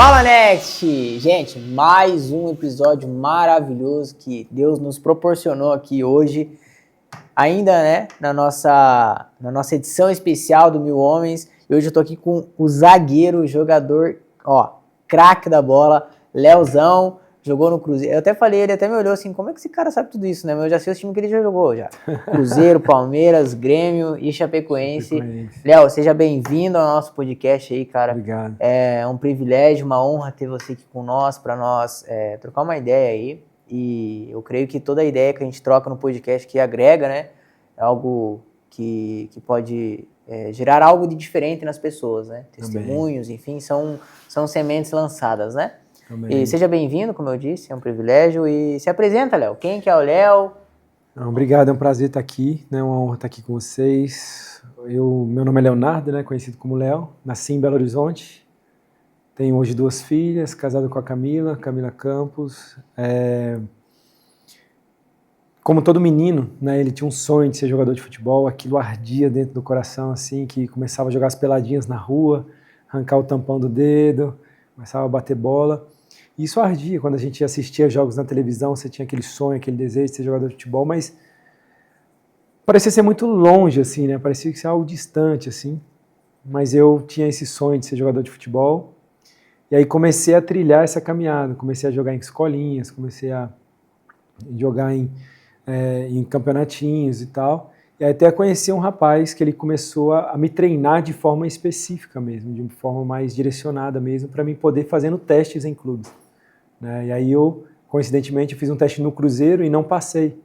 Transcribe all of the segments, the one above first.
Fala Next! Gente, mais um episódio maravilhoso que Deus nos proporcionou aqui hoje, ainda na nossa edição especial do Mil Homens. E hoje eu tô aqui com o zagueiro, jogador, craque da bola, Leozão, jogou no Cruzeiro. Eu até falei, ele até me olhou assim, como é que esse cara sabe tudo isso, né? Mas eu já sei os times que ele já jogou, já. Cruzeiro, Palmeiras, Grêmio e Chapecoense. Léo, seja bem-vindo ao nosso podcast aí, cara. Obrigado. É um privilégio, uma honra ter você aqui com nós, para nós trocar uma ideia aí. E eu creio que toda a ideia que a gente troca no podcast que agrega, né? É algo que pode gerar algo de diferente nas pessoas, né? Testemunhos, enfim, são sementes lançadas, né? E seja bem-vindo, como eu disse, é um privilégio. E se apresenta, Léo. Quem que é o Léo? Obrigado, é um prazer estar aqui, né? Uma honra estar aqui com vocês. Meu nome é Leonardo, né? Conhecido como Léo. Nasci em Belo Horizonte. Tenho hoje 2 filhas, casado com a Camila Campos. Como todo menino, né? Ele tinha um sonho de ser jogador de futebol. Aquilo ardia dentro do coração, assim, que começava a jogar as peladinhas na rua, arrancar o tampão do dedo, começava a bater bola. E isso ardia quando a gente assistia jogos na televisão, você tinha aquele sonho, aquele desejo de ser jogador de futebol, mas parecia ser muito longe, assim, né? Parecia ser algo distante, assim. Mas eu tinha esse sonho de ser jogador de futebol. E aí comecei a trilhar essa caminhada, comecei a jogar em escolinhas, comecei a jogar em campeonatinhos e tal. E aí até conheci um rapaz que ele começou a me treinar de forma específica mesmo, de forma mais direcionada mesmo, para mim poder fazendo testes em clubes. Né? E aí coincidentemente, eu fiz um teste no Cruzeiro e não passei.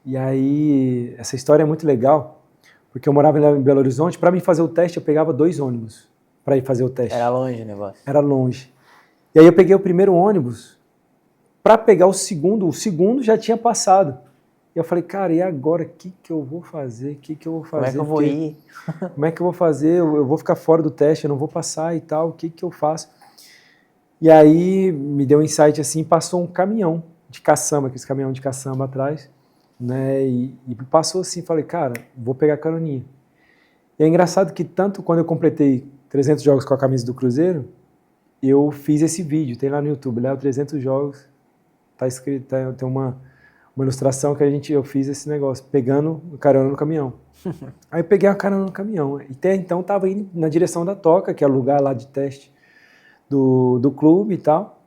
E aí, essa história é muito legal, porque eu morava em Belo Horizonte, para mim fazer o teste eu pegava 2 ônibus para ir fazer o teste. Era longe o negócio. Era longe. E aí eu peguei o primeiro ônibus, para pegar o segundo já tinha passado. E eu falei, cara, e agora? O que eu vou fazer? Como é que eu vou ir? Como é que eu vou fazer? Eu vou ficar fora do teste, eu não vou passar e tal, o que eu faço? E aí me deu um insight assim, passou um caminhão de caçamba, aquele caminhão de caçamba atrás, né? E passou assim, falei, cara, vou pegar caroninha. E é engraçado que tanto quando eu completei 300 jogos com a camisa do Cruzeiro, eu fiz esse vídeo, tem lá no YouTube, Léo 300 jogos, tá escrito, tem uma ilustração que eu fiz esse negócio, pegando carona no caminhão. Aí eu peguei a carona no caminhão, e até então estava indo na direção da Toca, que é o lugar lá de teste do clube e tal.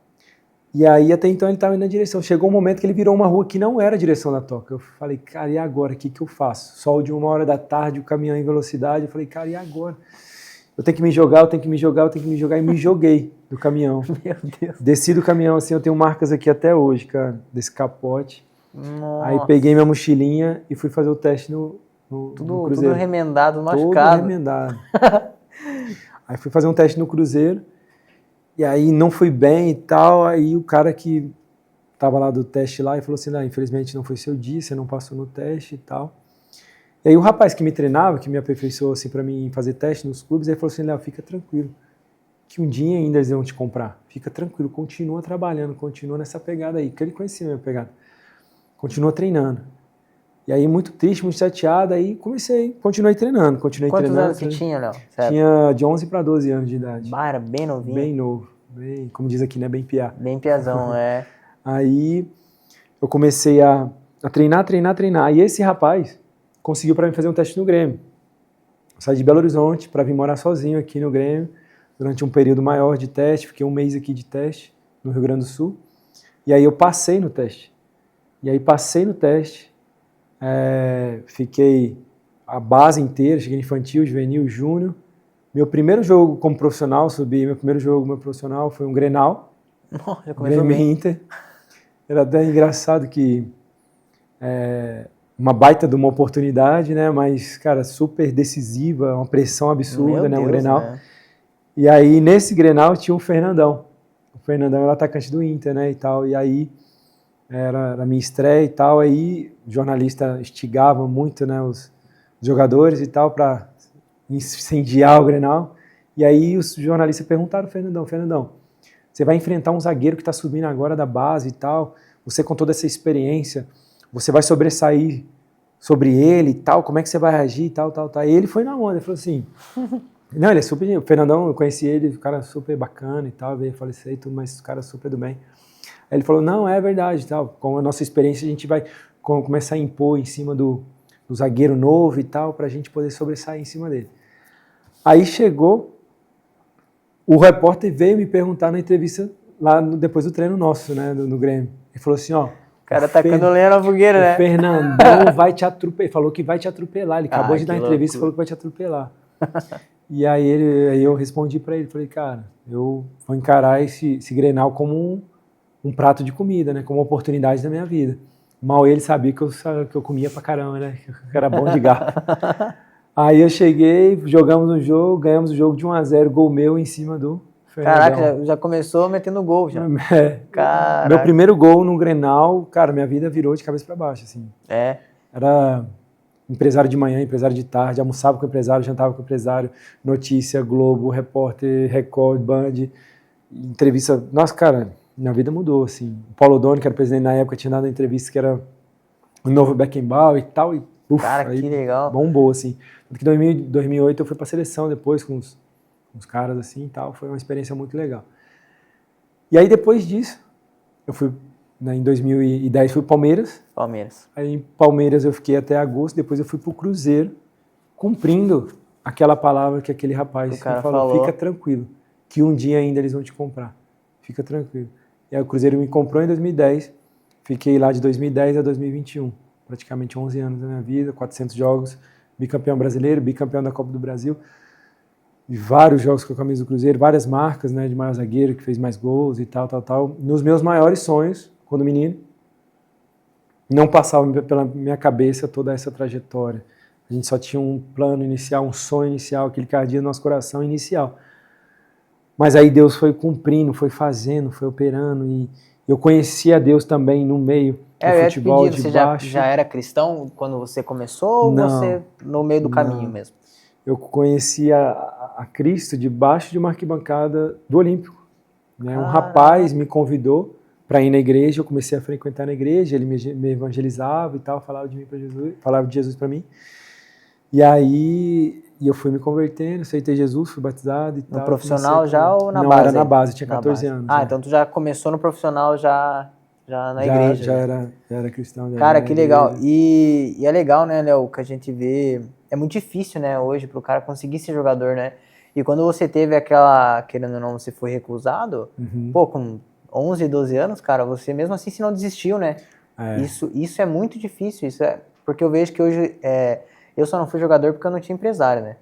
E aí até então ele estava indo na direção. Chegou um momento que ele virou uma rua que não era a direção da Toca. Eu falei, cara, e agora? O que eu faço? Sol de 1h da tarde, o caminhão em velocidade. Eu falei, cara, e agora? Eu tenho que me jogar, e me joguei do caminhão. Meu Deus. Desci do caminhão, assim, eu tenho marcas aqui até hoje, cara, desse capote. Nossa. Aí peguei minha mochilinha e fui fazer o teste no Cruzeiro. Tudo remendado, machucado. Tudo remendado. Aí fui fazer um teste no Cruzeiro, e aí não fui bem e tal, aí o cara que tava lá do teste lá, e falou assim, infelizmente não foi seu dia, você não passou no teste e tal. E aí o rapaz que me treinava, que me aperfeiçoou assim para mim fazer teste nos clubes, ele falou assim, Léo, fica tranquilo, que um dia ainda eles vão te comprar. Fica tranquilo, continua trabalhando, continua nessa pegada aí, que ele conhecia a minha pegada. Continua treinando. E aí, muito triste, muito chateado, aí continuei treinando. Quantos anos você tinha, Léo? Tinha de 11 para 12 anos de idade. Era bem novinho. Bem novo, como diz aqui, né, bem piá. Bem piazão, Aí, eu comecei a treinar. E esse rapaz conseguiu para mim fazer um teste no Grêmio. Eu saí de Belo Horizonte para vir morar sozinho aqui no Grêmio, durante um período maior de teste, fiquei 1 mês aqui de teste, no Rio Grande do Sul. E aí eu passei no teste. Fiquei a base inteira, cheguei infantil, juvenil, júnior. Meu primeiro jogo como profissional, meu primeiro jogo profissional foi um Grenal. Já começou bem. Inter. Era até engraçado que uma baita de uma oportunidade, né? Mas, cara, super decisiva, uma pressão absurda, né? Um Grenal. Né? E aí, nesse Grenal, tinha o Fernandão. O Fernandão era o atacante do Inter, né? E tal. E aí, era a minha estreia e tal, aí o jornalista instigava muito, né, os jogadores e tal para incendiar o Grenal, e aí os jornalistas perguntaram ao Fernandão, você vai enfrentar um zagueiro que está subindo agora da base e tal, você com toda essa experiência, você vai sobressair sobre ele e tal, como é que você vai reagir e tal. E ele foi na onda, ele falou assim, Não, ele é super... O Fernandão, eu conheci ele, o cara super bacana e tal, veio falecer e tudo, mas o cara super do bem. Aí ele falou, não, é verdade, tal. Com a nossa experiência, a gente vai começar a impor em cima do zagueiro novo e tal, pra gente poder sobressair em cima dele. Aí chegou, o repórter veio me perguntar na entrevista, lá depois do treino nosso, né, no Grêmio. Ele falou assim, ó... O cara tacando lenha na fogueira, né? O Fernandão vai te atropelar. Ele falou que vai te atropelar. Ele acabou de dar entrevista e falou que vai te atropelar. E aí eu respondi pra ele, falei, cara, eu vou encarar esse Grenal como um prato de comida, né? Como uma oportunidade da minha vida. Mal ele sabia que eu comia pra caramba, né? Que era bom de gato. Aí eu cheguei, jogamos um jogo, ganhamos o jogo de 1-0, gol meu em cima do Fernandão. Caraca, já começou metendo gol já. Meu primeiro gol no Grenal, cara, minha vida virou de cabeça pra baixo, assim. É. Era empresário de manhã, empresário de tarde, almoçava com o empresário, jantava com o empresário, notícia, Globo, repórter, Record, Band, entrevista. Nossa, cara, minha vida mudou, assim. O Paulo Odoni, que era presidente na época, tinha dado uma entrevista que era o novo Beckenbauer e tal, e cara, que legal. Bombou, assim. Porque em 2008 eu fui pra seleção depois com uns caras assim e tal, foi uma experiência muito legal. E aí depois disso, eu fui, né, em 2010 fui pro Palmeiras. Aí em Palmeiras eu fiquei até agosto, depois eu fui pro Cruzeiro, cumprindo aquela palavra que aquele rapaz me falou, fica tranquilo, que um dia ainda eles vão te comprar, fica tranquilo. E aí o Cruzeiro me comprou em 2010, fiquei lá de 2010 a 2021, praticamente 11 anos da minha vida, 400 jogos, bicampeão brasileiro, bicampeão da Copa do Brasil, e vários jogos com a camisa do Cruzeiro, várias marcas, né, de maior zagueiro, que fez mais gols e tal. Nos meus maiores sonhos, quando menino, não passava pela minha cabeça toda essa trajetória. A gente só tinha um plano inicial, um sonho inicial, aquele que ardia no nosso coração inicial. Mas aí Deus foi cumprindo, foi fazendo, foi operando, e eu conhecia Deus também no meio do futebol de baixo. Você já era cristão quando você começou, ou você no meio do caminho mesmo? Eu conhecia a Cristo debaixo de uma arquibancada do Olímpico. Né? Um rapaz me convidou para ir na igreja, eu comecei a frequentar na igreja, ele me evangelizava e tal, falava de mim para Jesus, falava de Jesus para mim. E aí eu fui me convertendo, aceitei Jesus, fui batizado e tal. No profissional já ou na base? Não, era na base, tinha 14 anos. Ah, então tu já começou no profissional já na igreja. Já era cristão. Cara, que legal. E é legal, né, Léo, que a gente vê... É muito difícil, né, hoje, pro cara conseguir ser jogador, né? E quando você teve aquela, querendo ou não, você foi recusado, pô, com 11, 12 anos, cara, você mesmo assim, se não desistiu, né? Isso é muito difícil, porque eu vejo que hoje, eu só não fui jogador porque eu não tinha empresário, né?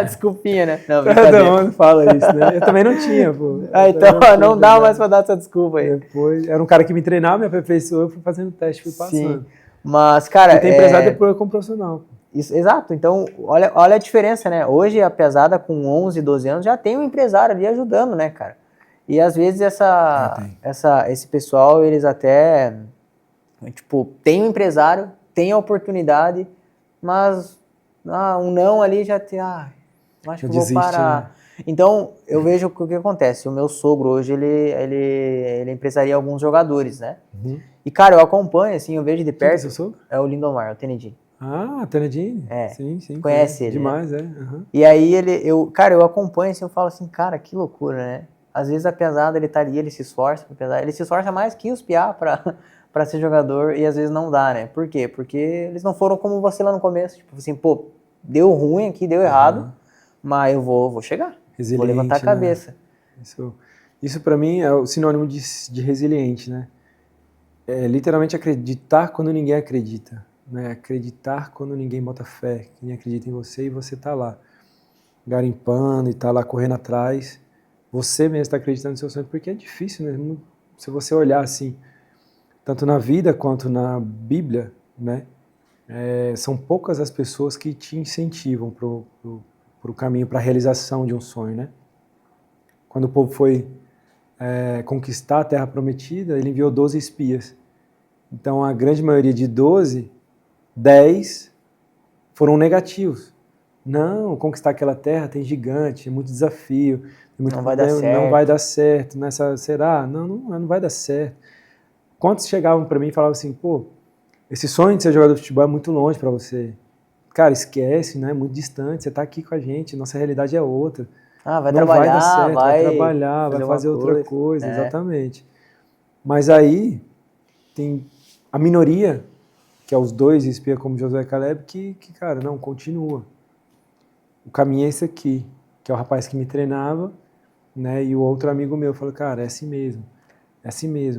Desculpinha, né? Não, todo mundo fala isso, né? Eu também não tinha, pô. Então não dá mais pra dar essa desculpa aí. Depois, era um cara que me treinava, me aperfeiçoou, eu fui fazendo teste, fui passando. Sim, mas, cara... E tem empresário depois como profissional. Isso, exato, então olha a diferença, né? Hoje a pesada com 11, 12 anos já tem um empresário ali ajudando, né, cara? E às vezes esse pessoal, eles até, tipo, tem um empresário, tem a oportunidade, mas um não ali já tem, acho que vou parar. Né? Então, eu vejo o que acontece. O meu sogro hoje, ele empresaria alguns jogadores, né? E, cara, eu acompanho, assim, eu vejo de perto. Quem é seu sogro? É o Lindomar, o Tenedin. Ah, Tenedin? Sim. Conhece ele, demais, né? E aí eu acompanho assim, eu falo assim, cara, que loucura, né? Às vezes a pesada, ele tá ali, ele se esforça mais que os piá pra ser jogador, e às vezes não dá, né? Por quê? Porque eles não foram como você lá no começo, tipo assim, pô, deu ruim aqui, deu errado, mas eu vou chegar, vou levantar a cabeça. Né? Isso pra mim é o sinônimo de resiliente, né? É literalmente acreditar quando ninguém acredita. Né, acreditar quando ninguém bota fé, quem acredita em você e você tá lá, garimpando e tá lá correndo atrás, você mesmo está acreditando no seu sonho, porque é difícil, né? Se você olhar assim, tanto na vida quanto na Bíblia, né, são poucas as pessoas que te incentivam pro caminho, para a realização de um sonho, né? Quando o povo foi conquistar a Terra Prometida, ele enviou 12 espias, então a grande maioria de 12, 10 foram negativos. Não, conquistar aquela terra tem gigante, é muito desafio, não vai dar certo. Não vai dar certo. Será? Não vai dar certo. Quantos chegavam para mim e falavam assim, pô, esse sonho de ser jogador de futebol é muito longe para você. cara, esquece, né? É muito distante, você tá aqui com a gente, nossa realidade é outra. Ah, vai Não vai trabalhar, dar certo, vai trabalhar, vai fazer uma fazer outra coisa. coisa, É. exatamente. Mas aí tem a minoria, que é os dois espia como Josué e Caleb, que, cara, não, continua. O caminho é esse aqui, que é o rapaz que me treinava, né? E o outro amigo meu falou, cara, é assim mesmo,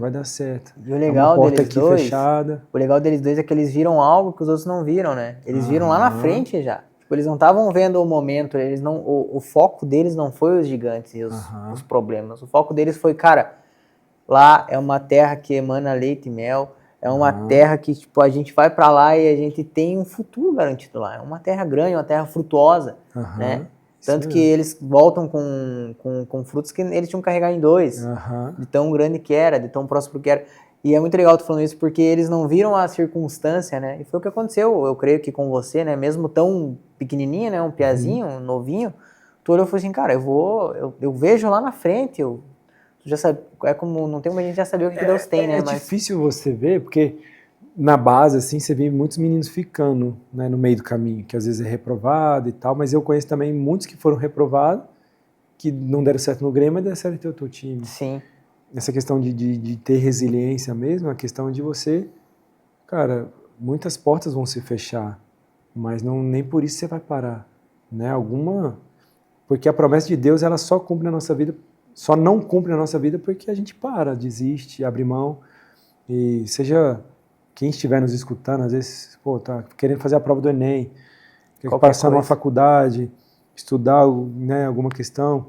vai dar certo. E o É uma legal porta deles aqui dois, fechada. o legal deles dois é que eles viram algo que os outros não viram, né? Eles viram lá na Aham, frente já. Tipo, eles não estavam vendo o momento, eles não, o foco deles não foi os gigantes e os aham, problemas. O foco deles foi, cara, lá é uma terra que emana leite e mel, é uma aham, terra que, tipo, a gente vai pra lá e a gente tem um futuro garantido lá. É uma terra grande, uma terra frutuosa, né? aham. Isso Tanto que mesmo. eles voltam com frutos que eles tinham que carregar em dois, Aham, de tão grande que era, de tão próximo que era. E é muito legal tu falando isso, porque eles não viram a circunstância, né? E foi o que aconteceu, eu creio que com você, né? Mesmo tão pequenininho, né? Um piazinho, um novinho, tu olhou e falou assim, cara, eu vejo lá na frente, tu já sabe, é como, não tem como a gente já saber o que Deus tem, né? É Mas, difícil você ver, porque na base, assim, você vê muitos meninos ficando, né, no meio do caminho, que às vezes é reprovado e tal, mas eu conheço também muitos que foram reprovados, que não deram certo no Grêmio, mas deram certo no teu time. sim, Essa questão de ter resiliência mesmo, a questão de você, cara, muitas portas vão se fechar, mas não, nem por isso você vai parar, né? Porque a promessa de Deus, ela só cumpre na nossa vida, só não cumpre na nossa vida porque a gente para, desiste, abre mão. E seja quem estiver nos escutando, às vezes, pô, tá querendo fazer a prova do Enem, quer qualquer passar numa coisa. faculdade, estudar, né, alguma questão.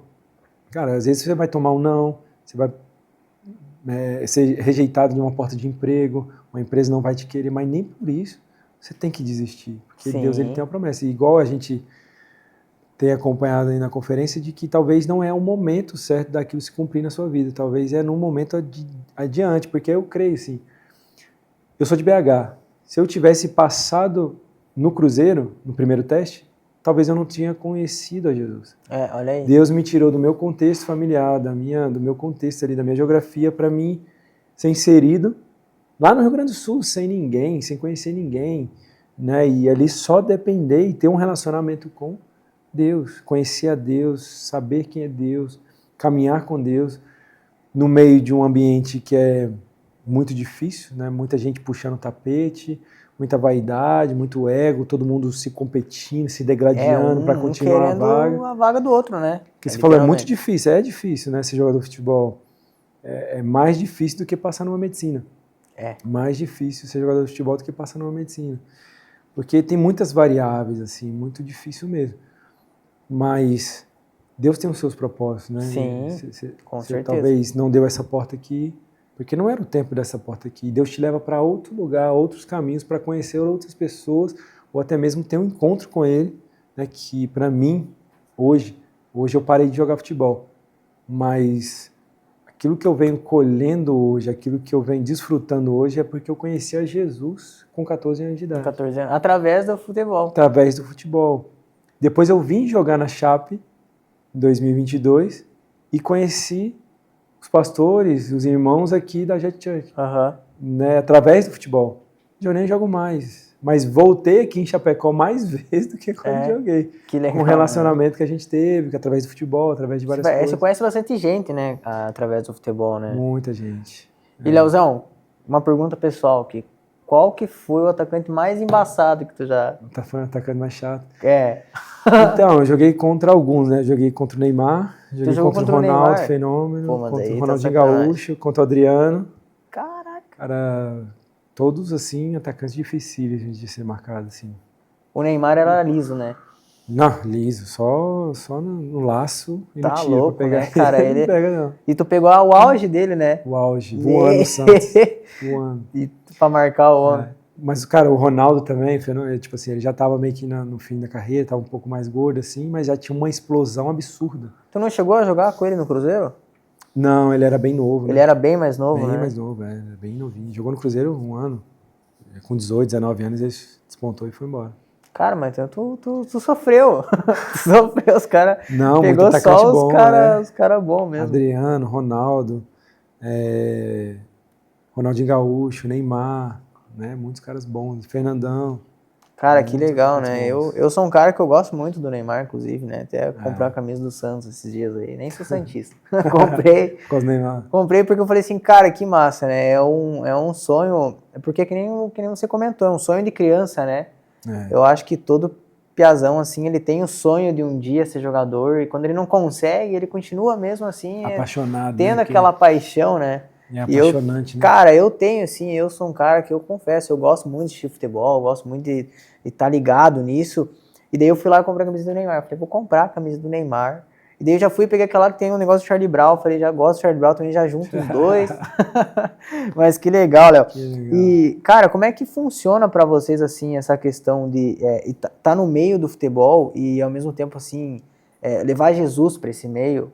Cara, às vezes você vai tomar um não, você vai ser rejeitado de uma porta de emprego, uma empresa não vai te querer, mas nem por isso você tem que desistir, porque Deus, ele tem Sim, uma promessa. E igual a gente tem acompanhado aí na conferência, de que talvez não é o momento certo daquilo se cumprir na sua vida, talvez é num momento adiante, porque eu creio assim, eu sou de BH, se eu tivesse passado no Cruzeiro, no primeiro teste, talvez eu não tinha conhecido a Jesus. olha aí. Deus me tirou do meu contexto familiar, do meu contexto ali, da minha geografia, para mim ser inserido lá no Rio Grande do Sul, sem ninguém, sem conhecer ninguém, né? E ali só depender e ter um relacionamento com Deus, conhecer a Deus, saber quem é Deus, caminhar com Deus, no meio de um ambiente que é muito difícil, né? Muita gente puxando o tapete, muita vaidade, muito ego, todo mundo se competindo, se degladiando para Um continuar a vaga. querendo a vaga do outro, né? Que você falou, Literalmente. é difícil, né? Ser jogador de futebol. É mais difícil do que passar numa medicina. É. Mais difícil ser jogador de futebol do que passar numa medicina. Porque tem muitas variáveis, assim, muito difícil mesmo. Mas Deus tem os seus propósitos, né? Sim, com Você certeza. talvez não deu essa porta aqui, porque não era o tempo dessa porta aqui. Deus te leva para outro lugar, outros caminhos, para conhecer outras pessoas, ou até mesmo ter um encontro com Ele, né? Que para mim, hoje eu parei de jogar futebol, mas aquilo que eu venho colhendo hoje, aquilo que eu venho desfrutando hoje é porque eu conheci a Jesus com 14 anos de Com idade, 14 anos. Através do futebol. através do futebol. Depois eu vim jogar na Chape em 2022 e conheci os pastores, os irmãos aqui da Jet Church, Aham. né, através do futebol. Eu nem jogo mais, mas voltei aqui em Chapecó mais vezes do que quando É, joguei. que Com o legal, né? relacionamento que a gente teve, que através do futebol, através de várias Você coisas. conhece bastante gente, né? Através do futebol, né? Muita gente. E, Leozão, uma pergunta pessoal aqui. Qual que foi o atacante mais embaçado que tu já... Tá atacando mais chato. É. Então, eu joguei contra alguns, né? Joguei contra o Neymar, joguei jogou contra o contra o Ronaldo Neymar? Fenômeno, Pô, mas contra o aí tá Ronaldinho sacanagem. Gaúcho, contra o Adriano. Caraca. Cara, todos assim, atacantes difíceis de ser marcado, assim. O Neymar era liso, né? Não, liso, só no laço e no Tá tiro pra louco, pegar né, cara? ele. Não pega, não. E tu pegou o auge dele, né? O auge, voando no Santos. Voando. E pra marcar o homem. É. Mas, cara, o Ronaldo também, tipo assim, ele já tava meio que no fim da carreira, tava um pouco mais gordo, assim, mas já tinha uma explosão absurda. Tu não chegou a jogar com ele no Cruzeiro? Não, ele era bem novo, Ele né? era bem mais novo, Bem né? mais novo, bem novinho. Jogou no Cruzeiro um ano, com 18, 19 anos, ele despontou e foi embora. Cara, mas então tu sofreu. Tu sofreu, os caras. Não, muito Pegou atacante só bom, os cara bons mesmo. Adriano, Ronaldo, Ronaldinho Gaúcho, Neymar, né? Muitos caras bons. Fernandão. Cara, que Muitos legal, momentos né? bons. Eu sou um cara que eu gosto muito do Neymar, inclusive, né? Até comprei É. uma camisa do Santos esses dias aí. Nem sou santista. Comprei. Por causa do Neymar. Comprei porque eu falei assim, cara, que massa, né? É um sonho. É porque que nem você comentou, é um sonho de criança, né? É. Eu acho que todo piazão, assim, ele tem o sonho de um dia ser jogador. E quando ele não consegue, ele continua mesmo assim, Apaixonado, tendo né? aquela paixão, né? É E eu, apaixonante, né? cara, eu tenho, assim, eu sou um cara que eu confesso, eu gosto muito de assistir futebol, eu gosto muito de estar ligado nisso. E daí eu fui lá e comprei a camisa do Neymar. Eu falei, vou comprar a camisa do Neymar. E daí eu já fui pegar aquela que tem um negócio do Charlie Brown. Falei, já gosto do Charlie Brown, também já junto os dois. Mas que legal, Léo. Que legal. E, cara, como é que funciona pra vocês, assim, essa questão de tá no meio do futebol e, ao mesmo tempo, assim, levar Jesus para esse meio?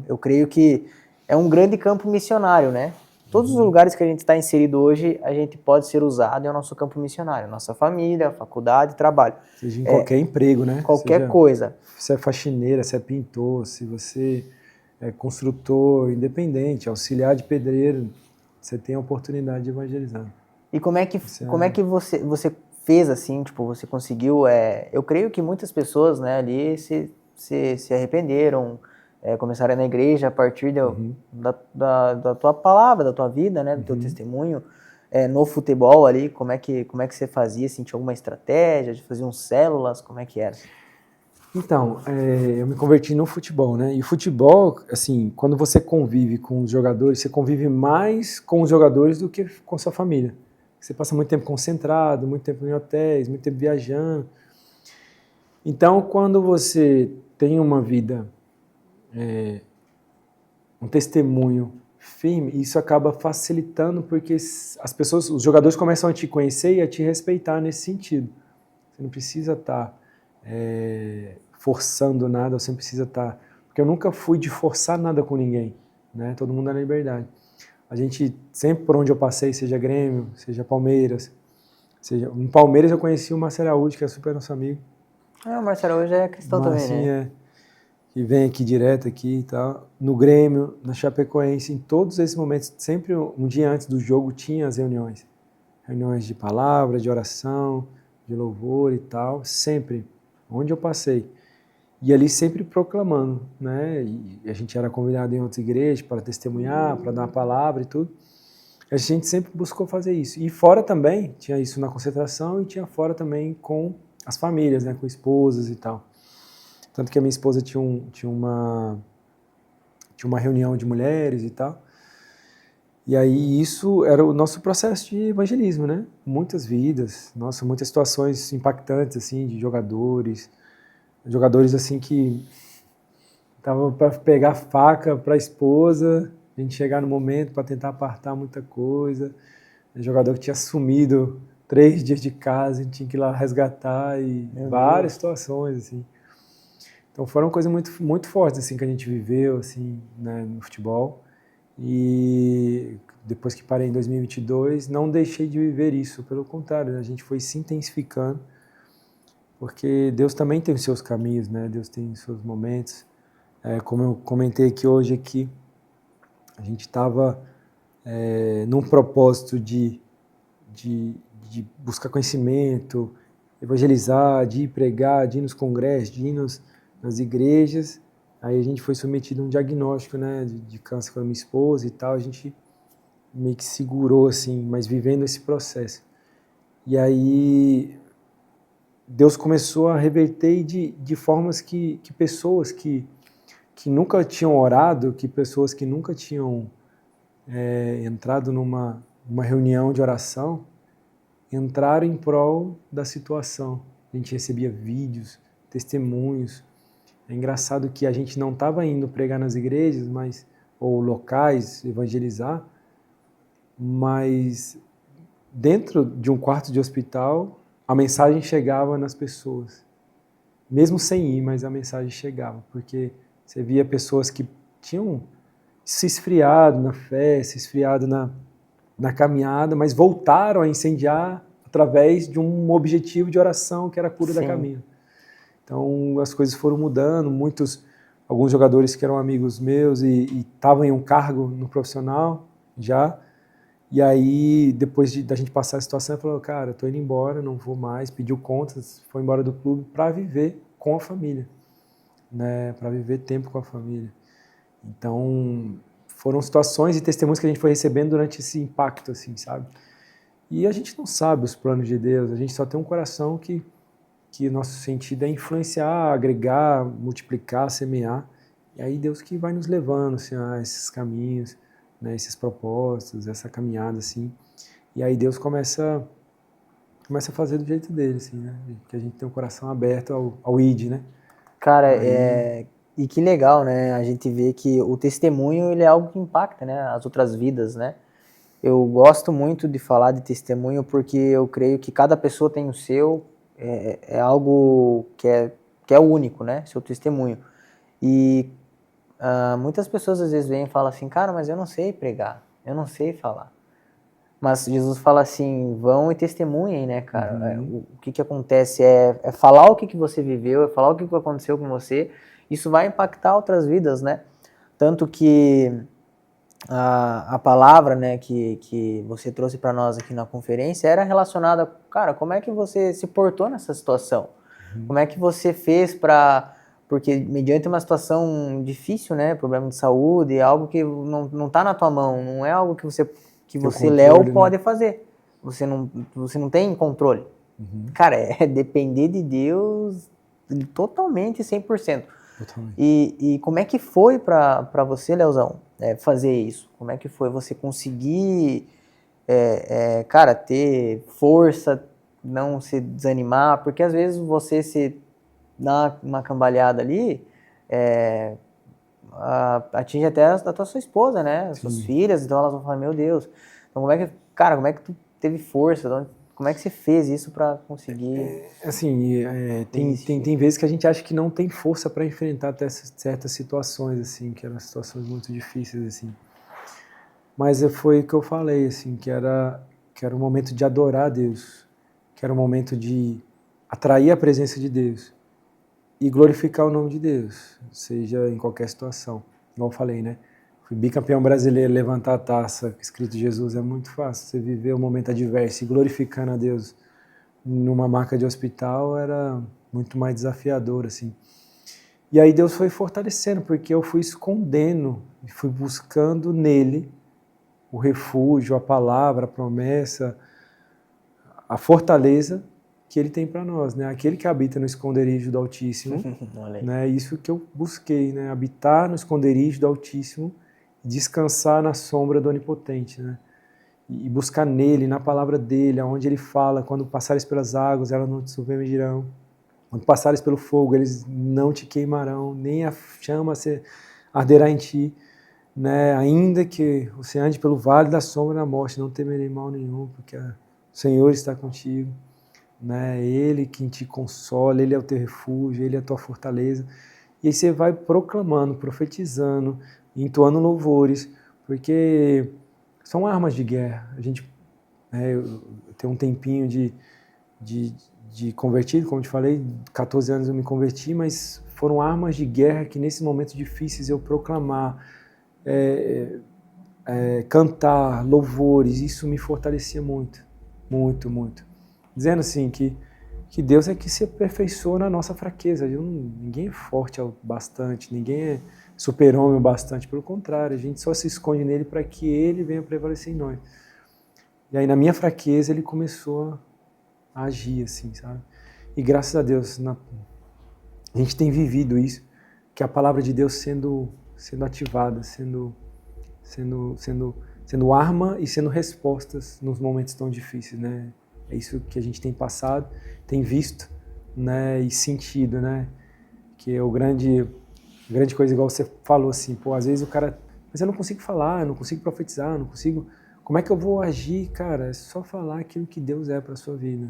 Eu creio que é um grande campo missionário, né? Todos os lugares que a gente está inserido hoje, a gente pode ser usado em nosso campo missionário. Nossa família, faculdade, trabalho. Seja em qualquer emprego, né? Qualquer coisa. Se você é faxineira, se é pintor, se você é construtor independente, auxiliar de pedreiro, você tem a oportunidade de evangelizar. E como é que você fez assim, tipo, você conseguiu, eu creio que muitas pessoas, né, ali se arrependeram, começaram a ir na igreja a partir da tua palavra, da tua vida, né, do teu testemunho, no futebol ali, como é que você fazia, assim, tinha alguma estratégia de fazer células, como é que era? Então, eu me converti no futebol, né? E o futebol, assim, quando você convive com os jogadores, você convive mais com os jogadores do que com sua família. Você passa muito tempo concentrado, muito tempo em hotéis, muito tempo viajando. Então, quando você tem uma vida, um testemunho firme, isso acaba facilitando porque as pessoas, os jogadores começam a te conhecer e a te respeitar nesse sentido. Você não precisa estar forçando nada, você não precisa estar... Porque eu nunca fui de forçar nada com ninguém, né? Todo mundo é na liberdade. A gente, sempre por onde eu passei, seja Grêmio, seja Palmeiras, seja... No Palmeiras eu conheci o Marcelo Araújo, que é super nosso amigo. O Marcelo hoje é cristão também, né? Que vem aqui direto aqui e tal. No Grêmio, na Chapecoense, em todos esses momentos, sempre um dia antes do jogo tinha as reuniões. Reuniões de palavra, de oração, de louvor e tal, sempre, onde eu passei. E ali sempre proclamando, né? E a gente era convidado em outras igrejas para testemunhar, para dar a palavra e tudo. A gente sempre buscou fazer isso. E fora também, tinha isso na concentração e tinha fora também com as famílias, né? Com esposas e tal. Tanto que a minha esposa tinha uma reunião de mulheres e tal. E aí isso era o nosso processo de evangelismo, né? Muitas vidas, nossa, muitas situações impactantes, assim, de jogadores assim que estavam para pegar faca para a esposa, a gente chegar no momento para tentar apartar muita coisa. Jogador que tinha sumido 3 dias de casa, a gente tinha que ir lá resgatar e várias situações, assim. Então foram coisas muito, muito fortes assim que a gente viveu assim, né, no futebol. E depois que parei em 2022, não deixei de viver isso, pelo contrário, a gente foi se intensificando, porque Deus também tem os seus caminhos, né? Deus tem os seus momentos. Como eu comentei aqui hoje, aqui, a gente estava num propósito de buscar conhecimento, evangelizar, de ir pregar, de ir nos congressos, de ir nas igrejas. Aí a gente foi submetido a um diagnóstico, né, de câncer com a minha esposa e tal, a gente meio que segurou assim, mas vivendo esse processo. E aí Deus começou a reverter de formas que pessoas que nunca tinham orado, que pessoas que nunca tinham entrado numa reunião de oração, entraram em prol da situação. A gente recebia vídeos, testemunhos. É engraçado que a gente não estava indo pregar nas igrejas, ou locais, evangelizar, mas dentro de um quarto de hospital, a mensagem chegava nas pessoas. Mesmo sem ir, mas a mensagem chegava, porque você via pessoas que tinham se esfriado na fé, se esfriado na caminhada, mas voltaram a incendiar através de um objetivo de oração, que era a cura da caminho. Então as coisas foram mudando, alguns jogadores que eram amigos meus e estavam em um cargo no profissional já, E aí, depois da gente passar a situação, ele falou, cara, eu tô indo embora, não vou mais, pediu contas, foi embora do clube para viver com a família, né, para viver tempo com a família. Então, foram situações e testemunhos que a gente foi recebendo durante esse impacto, assim, sabe? E a gente não sabe os planos de Deus, a gente só tem um coração que nosso sentido é influenciar, agregar, multiplicar, semear. E aí Deus que vai nos levando assim, a esses caminhos, né, esses propósitos, essa caminhada assim. E aí Deus começa a fazer do jeito dele, assim, né? Que a gente tem o coração aberto ao ID, né? Cara, Aí, e que legal, né? A gente vê que o testemunho ele é algo que impacta, né? As outras vidas, né? Eu gosto muito de falar de testemunho porque eu creio que cada pessoa tem o seu, é algo que é único, né? Seu testemunho. E muitas pessoas às vezes vêm e falam assim, cara, mas eu não sei pregar, eu não sei falar. Mas Jesus fala assim, vão e testemunhem, né, cara? O que acontece é falar o que você viveu, é falar o que aconteceu com você. Isso vai impactar outras vidas, né? Tanto que a palavra, né, que você trouxe para nós aqui na conferência era relacionada, cara, como é que você se portou nessa situação? Como é que você fez para... Porque mediante uma situação difícil, né, problema de saúde, é algo que não tá na tua mão, não é algo que tem o você, Léo, controle, pode né? fazer. Você não tem controle. Cara, é depender de Deus totalmente, 100%. Totalmente. E como é que foi para você, Leozão, fazer isso? Como é que foi você conseguir, cara, ter força, não se desanimar? Porque às vezes você se dá uma cambalhada ali, atinge até a tua sua esposa, né? As suas Sim. filhas, então elas vão falar, meu Deus. Então como é que, cara, como é que tu teve força? Como é que você fez isso para conseguir Assim, resistir? tem vezes que a gente acha que não tem força para enfrentar até certas situações, assim, que eram situações muito difíceis, assim. Mas foi o que eu falei, assim, que era um momento de adorar a Deus, que era um momento de atrair a presença de Deus e glorificar o nome de Deus, seja em qualquer situação. Igual eu falei, né? Fui bicampeão brasileiro, levantar a taça, escrito Jesus, é muito fácil. Você viver um momento adverso e glorificando a Deus numa maca de hospital era muito mais desafiador, assim. E aí Deus foi fortalecendo, porque eu fui escondendo, fui buscando nele o refúgio, a palavra, a promessa, a fortaleza que ele tem para nós, né? Aquele que habita no esconderijo do Altíssimo, Olha aí. né? Isso que eu busquei, né? Habitar no esconderijo do Altíssimo, descansar na sombra do Onipotente, né? E buscar nele, na palavra dele, aonde ele fala, quando passares pelas águas, elas não te submergirão. Quando passares pelo fogo, eles não te queimarão, nem a chama se arderá em ti. Né? Ainda que você ande pelo vale da sombra da morte, não temerei mal nenhum, porque o Senhor está contigo. Né? Ele quem te consola, Ele é o teu refúgio, Ele é a tua fortaleza. E aí você vai proclamando, profetizando, entoando louvores, porque são armas de guerra. A gente, eu tenho um tempinho de convertido, como eu te falei, 14 anos eu me converti, mas foram armas de guerra que nesses momentos difíceis eu proclamar, cantar louvores, isso me fortalecia muito, muito, muito. Dizendo assim que Deus é que se aperfeiçoa na nossa fraqueza. Ninguém é forte o bastante, ninguém é super-homem o bastante, pelo contrário, a gente só se esconde nele para que ele venha prevalecer em nós. E aí na minha fraqueza ele começou a agir assim, sabe? E graças a Deus a gente tem vivido isso, que a palavra de Deus sendo ativada, sendo arma e sendo respostas nos momentos tão difíceis, né? É isso que a gente tem passado, tem visto, né? E sentido, né? Que é grande coisa, igual você falou assim, pô, às vezes o cara, mas eu não consigo falar, eu não consigo profetizar, eu não consigo, como é que eu vou agir? Cara, é só falar aquilo que Deus é para sua vida,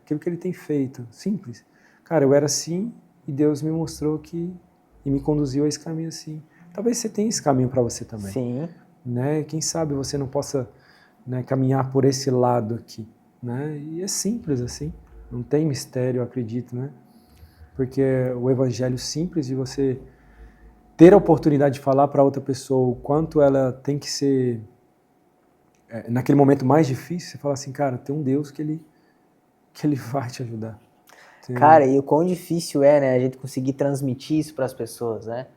aquilo que Ele tem feito, simples. Cara, eu era assim e Deus me mostrou e me conduziu a esse caminho assim. Talvez você tenha esse caminho para você também. Sim. Né? Quem sabe você não possa, né, caminhar por esse lado aqui, né? E é simples assim, não tem mistério, eu acredito, né? Porque o evangelho simples de você ter a oportunidade de falar para outra pessoa o quanto ela tem que ser naquele momento mais difícil, você fala assim, cara, tem um Deus que ele vai te ajudar. Cara, e o quão difícil é, né, a gente conseguir transmitir isso para as pessoas, né?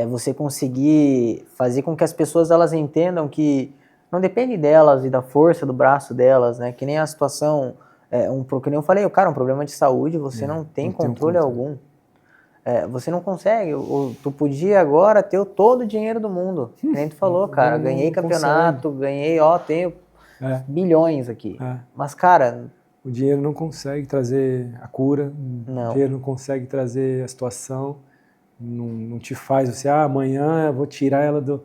Você conseguir fazer com que as pessoas elas entendam que não depende delas e da força do braço delas, né? Que nem a situação, que nem eu falei, cara, um problema de saúde, você não tem controle algum. Você não consegue. Tu podia agora ter todo o dinheiro do mundo. Que nem tu falou, cara. Ganhei campeonato, ganhei, tenho bilhões aqui. Mas, cara... O dinheiro não consegue trazer a cura, não. O dinheiro não consegue trazer a situação, não te faz você, amanhã eu vou tirar ela do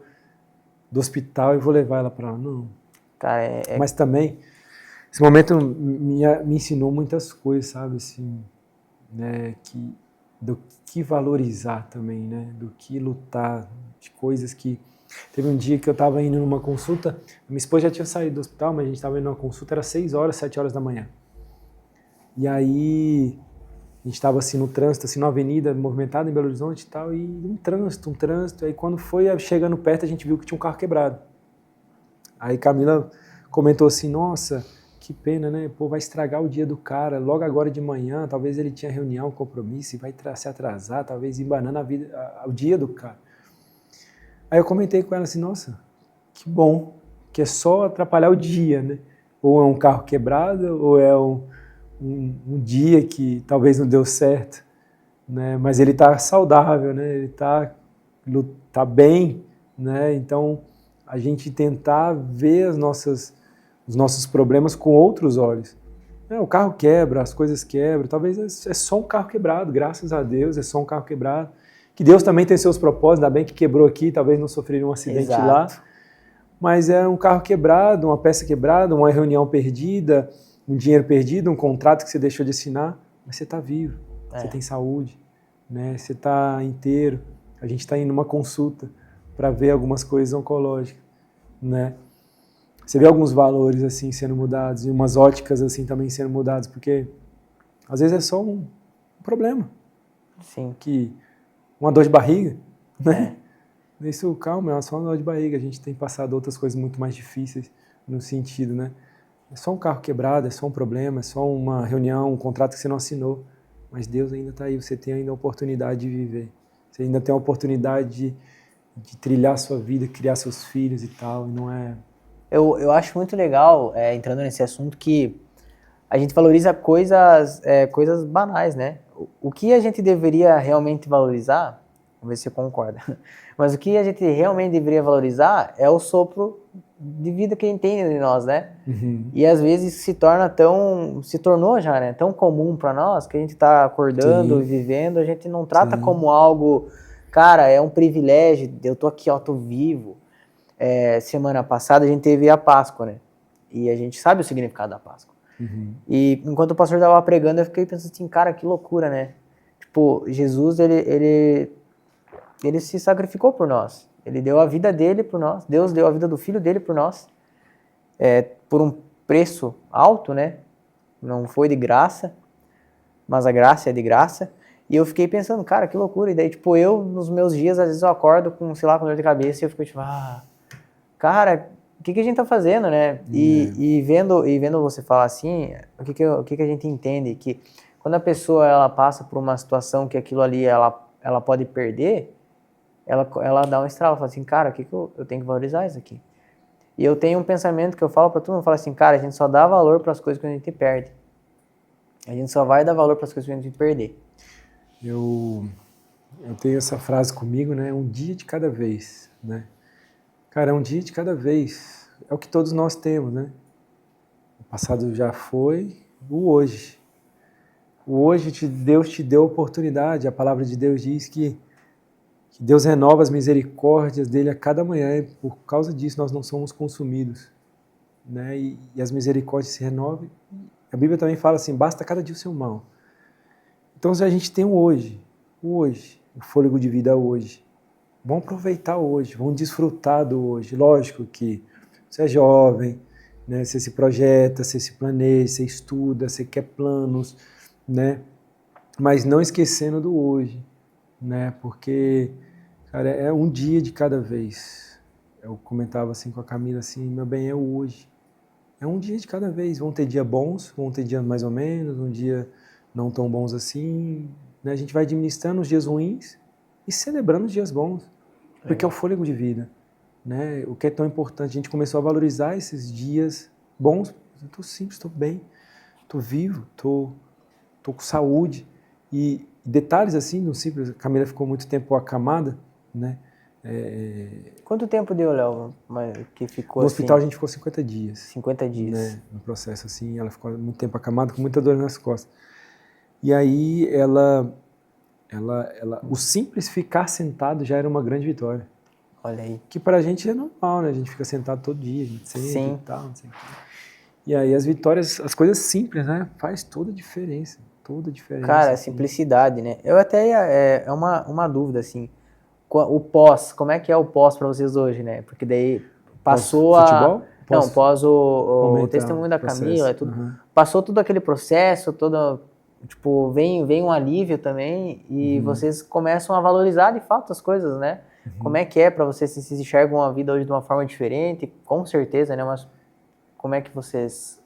hospital e vou levar ela para lá. Não. Cara, Mas também, esse momento me ensinou muitas coisas, sabe, assim, né, do que valorizar também, né, do que lutar, de coisas que... Teve um dia que eu estava indo numa consulta, minha esposa já tinha saído do hospital, mas a gente estava indo numa consulta, era 6 horas, 7 horas da manhã. E aí, a gente estava assim no trânsito, assim numa avenida movimentada em Belo Horizonte e tal, e um trânsito. Aí quando foi chegando perto, a gente viu que tinha um carro quebrado. Aí Camila comentou assim, nossa, que pena, né? Pô, vai estragar o dia do cara, logo agora de manhã, talvez ele tinha reunião, compromisso, e vai se atrasar, talvez embanando o dia do cara. Aí eu comentei com ela assim, nossa, que bom, que é só atrapalhar o dia, né? Ou é um carro quebrado, ou é um dia que talvez não deu certo, né? Mas ele está saudável, né? Ele tá bem, né? Então, a gente tentar ver os nossos problemas com outros olhos. O carro quebra, as coisas quebram, talvez é só um carro quebrado, graças a Deus, é só um carro quebrado. Que Deus também tem seus propósitos, ainda bem que quebrou aqui, talvez não sofreria um acidente lá. Mas é um carro quebrado, uma peça quebrada, uma reunião perdida, um dinheiro perdido, um contrato que você deixou de assinar, mas você está vivo, você tem saúde, né? Você está inteiro. A gente está indo numa consulta para ver algumas coisas oncológicas, né? Você vê alguns valores assim sendo mudados e umas óticas assim também sendo mudadas, porque às vezes é só um problema. Sim. Uma dor de barriga, né? Isso, calma, é só uma dor de barriga. A gente tem passado outras coisas muito mais difíceis no sentido, né? É só um carro quebrado, é só um problema, é só uma reunião, um contrato que você não assinou. Mas Deus ainda está aí, você tem ainda a oportunidade de viver. Você ainda tem a oportunidade de trilhar a sua vida, criar seus filhos e tal, e não é... Eu acho muito legal, entrando nesse assunto, que a gente valoriza coisas banais, né? O que a gente deveria realmente valorizar, vamos ver se você concorda, mas o que a gente realmente deveria valorizar é o sopro de vida que a gente tem em nós, né? E às vezes se tornou já, né? Tão comum para nós que a gente tá acordando e vivendo, a gente não trata como algo, cara, é um privilégio, eu tô aqui, tô vivo. Semana passada a gente teve a Páscoa, né? E a gente sabe o significado da Páscoa. E enquanto o pastor estava pregando, eu fiquei pensando assim, cara, que loucura, né? Tipo, Jesus, ele se sacrificou por nós. Ele deu a vida dele por nós. Deus deu a vida do filho dele por nós. Por um preço alto, né? Não foi de graça, mas a graça é de graça. E eu fiquei pensando, cara, que loucura. E daí, tipo, eu, nos meus dias, às vezes eu acordo com, sei lá, com dor de cabeça e eu fico tipo, cara, o que a gente tá fazendo, né? E vendo você falar assim, o que a gente entende? Que quando a pessoa ela passa por uma situação que aquilo ali ela pode perder, ela dá um estralo, fala assim, cara, o que eu tenho que valorizar isso aqui? E eu tenho um pensamento que eu falo pra todo mundo, eu falo assim, cara, a gente só dá valor para as coisas que a gente perde. A gente só vai dar valor para as coisas que a gente perder. Eu tenho essa frase comigo, né? Um dia de cada vez, né? Cara, é um dia de cada vez. É o que todos nós temos, né? O passado já foi, o hoje. O hoje Deus te deu oportunidade. A palavra de Deus diz que Deus renova as misericórdias dele a cada manhã. E por causa disso nós não somos consumidos, né? E as misericórdias se renovam. A Bíblia também fala assim, basta cada dia o seu mal. Então se a gente tem o hoje, o fôlego de vida hoje. Vamos aproveitar hoje, vamos desfrutar do hoje. Lógico que você é jovem, né? Você se projeta, você se planeja, você estuda, você quer planos, né? Mas não esquecendo do hoje, né? Porque, cara, é um dia de cada vez. eu comentava assim com a Camila, assim, meu bem, é o hoje. É um dia de cada vez. Vão ter dias bons, vão ter dias mais ou menos, um dia não tão bons assim. Né? A gente vai administrando os dias ruins e celebrando os dias bons, porque é o fôlego de vida. Né? O que é tão importante, a gente começou a valorizar esses dias bons. Eu estou simples, estou bem, estou vivo, estou com saúde. E detalhes assim, no simples, a Camila ficou muito tempo acamada, né? Quanto tempo deu, Léo, que ficou No assim? hospital a gente ficou 50 dias. 50 dias. Né? No processo assim, ela ficou muito tempo acamada, com muita dor nas costas. E aí o simples ficar sentado já era uma grande vitória. Olha aí. Que pra gente é normal, né? A gente fica sentado todo dia, a gente senta Sim. e tal, não sei o quê. E aí as vitórias, as coisas simples, né? Faz toda a diferença. Toda a diferença. Cara, assim. simplicidade, né? Eu até é uma dúvida, assim. O pós, como é que é o pós pra vocês hoje, né? Porque daí passou Futebol? Não, pós o Momento, testemunho da processo. Camila, é tudo. Uhum. Passou todo aquele processo, tipo, vem um alívio também e vocês começam a valorizar de fato as coisas, né? Como é que é pra vocês, se enxergam a vida hoje de uma forma diferente? Com certeza, né? Mas como é que vocês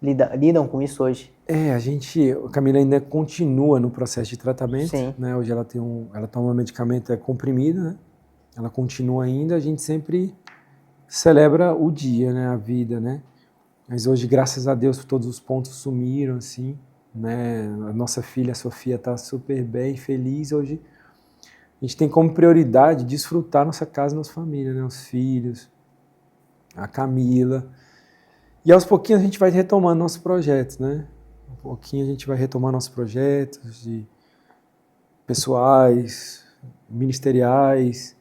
lidam com isso hoje? A Camila ainda continua no processo de tratamento. Sim. Né? Hoje ela toma um medicamento comprimido, né? Ela continua ainda, a gente sempre celebra o dia, né? A vida, né? Mas hoje, graças a Deus, todos os pontos sumiram, assim, né? A nossa filha, a Sofia, está super bem, feliz. Hoje a gente tem como prioridade desfrutar nossa casa, nossa família, né? Os filhos, a Camila. E aos pouquinhos a gente vai retomando nossos projetos, né? Um pouquinho a gente vai retomar nossos projetos de pessoais, ministeriais,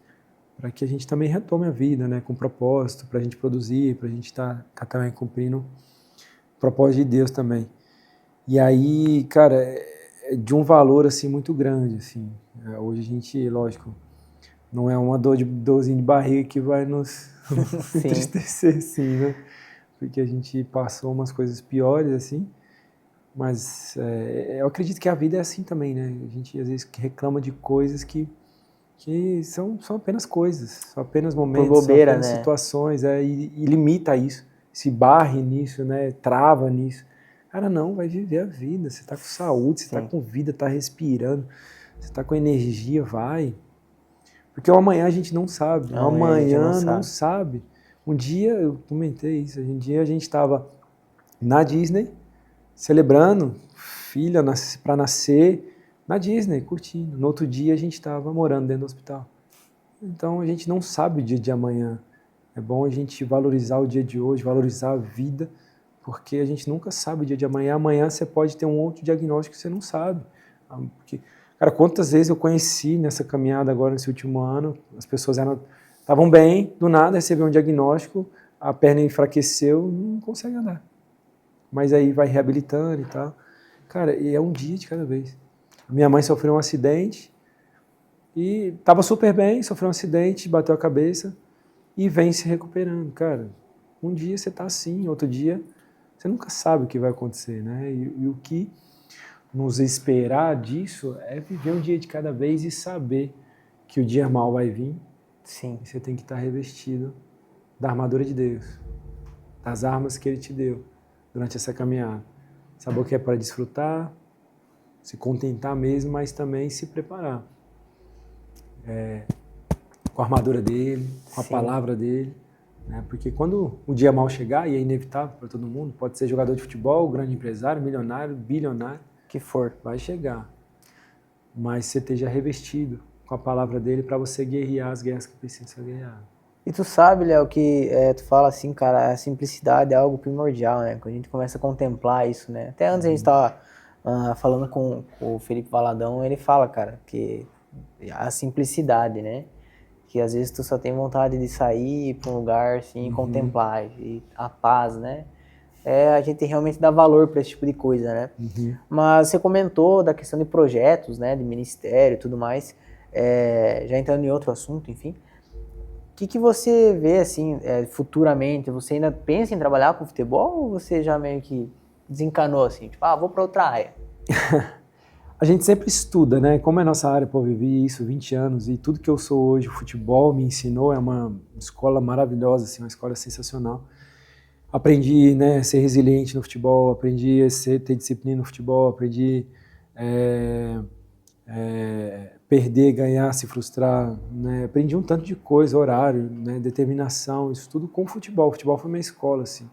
para que a gente também retome a vida, né? Com propósito, para a gente produzir, para a gente estar também cumprindo o propósito de Deus também. E aí, cara, é de um valor assim muito grande, assim. Hoje a gente, lógico, não é uma dorzinha de barriga que vai nos entristecer, assim, né? Porque a gente passou umas coisas piores, assim, mas eu acredito que a vida é assim também, né? A gente às vezes reclama de coisas que são apenas coisas, são apenas momentos, bobeira, são apenas né? situações, e limita isso, se barre nisso, né? Trava nisso. Cara, não, vai viver a vida, você está com saúde, você está com vida, está respirando, você está com energia, vai. Porque o amanhã a gente não sabe, o amanhã não sabe. Um dia, eu comentei isso, um dia a gente estava na Disney, celebrando, filha para nascer, na Disney, curtindo. No outro dia a gente estava morando dentro do hospital. Então a gente não sabe o dia de amanhã. É bom a gente valorizar o dia de hoje, valorizar a vida, porque a gente nunca sabe o dia de amanhã. Amanhã você pode ter um outro diagnóstico que você não sabe. Porque, cara, quantas vezes eu conheci nessa caminhada agora, nesse último ano, as pessoas estavam bem, do nada recebeu um diagnóstico, a perna enfraqueceu, não consegue andar. Mas aí vai reabilitando e tal. Cara, e é um dia de cada vez. Minha mãe sofreu um acidente e estava super bem, sofreu um acidente, bateu a cabeça e vem se recuperando. Cara, um dia você está assim, outro dia você nunca sabe o que vai acontecer, né? E o que nos esperar disso é viver um dia de cada vez e saber que o dia mal vai vir. Sim. E você tem que estar revestido da armadura de Deus, das armas que Ele te deu durante essa caminhada. Saber o que é para desfrutar, se contentar mesmo, mas também se preparar. Com a armadura dele, com a palavra dele. Né? Porque quando o dia mal chegar, e é inevitável para todo mundo, pode ser jogador de futebol, grande empresário, milionário, bilionário, que for, vai chegar. Mas você esteja revestido com a palavra dele para você guerrear as guerras que precisam ser guerreadas. E tu sabe, Léo, que tu fala assim, cara, a simplicidade é algo primordial, né? Quando a gente começa a contemplar isso, né? Até antes a gente estava falando com o Felipe Valadão, ele fala, cara, que a simplicidade, né? Que às vezes tu só tem vontade de sair para um lugar, assim, e contemplar, e a paz, né? A gente realmente dá valor para esse tipo de coisa, né? Mas você comentou da questão de projetos, né? De ministério e tudo mais, já entrando em outro assunto, enfim. O que você vê, assim, futuramente? Você ainda pensa em trabalhar com futebol ou você já meio que desencanou, assim? Tipo, vou para outra área? A gente sempre estuda, né? Como é nossa área, pô, eu vivi isso 20 anos e tudo que eu sou hoje, o futebol me ensinou, é uma escola maravilhosa, assim, uma escola sensacional. Aprendi, né, a ser resiliente no futebol, aprendi a ter disciplina no futebol, aprendi perder, ganhar, se frustrar, né? Aprendi um tanto de coisa, horário, né, determinação, isso tudo com o futebol. O futebol foi minha escola, assim.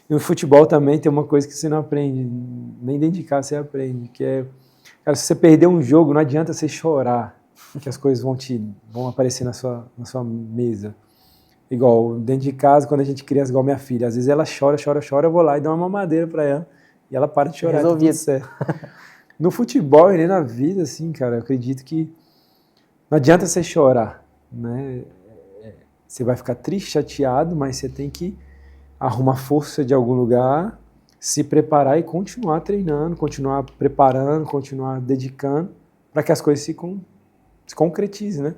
E no futebol também tem uma coisa que você não aprende, nem dentro de casa você aprende, que é, cara, se você perder um jogo, não adianta você chorar, que as coisas vão aparecer na sua mesa. Igual, dentro de casa, quando a gente criança, igual minha filha, às vezes ela chora, eu vou lá e dou uma mamadeira pra ela, e ela para de chorar, tá tudo certo. No futebol e nem na vida, assim, cara, eu acredito que não adianta você chorar, né? Você vai ficar triste, chateado, mas você tem que arrumar força de algum lugar, se preparar e continuar treinando, continuar preparando, continuar dedicando, para que as coisas se concretizem, né?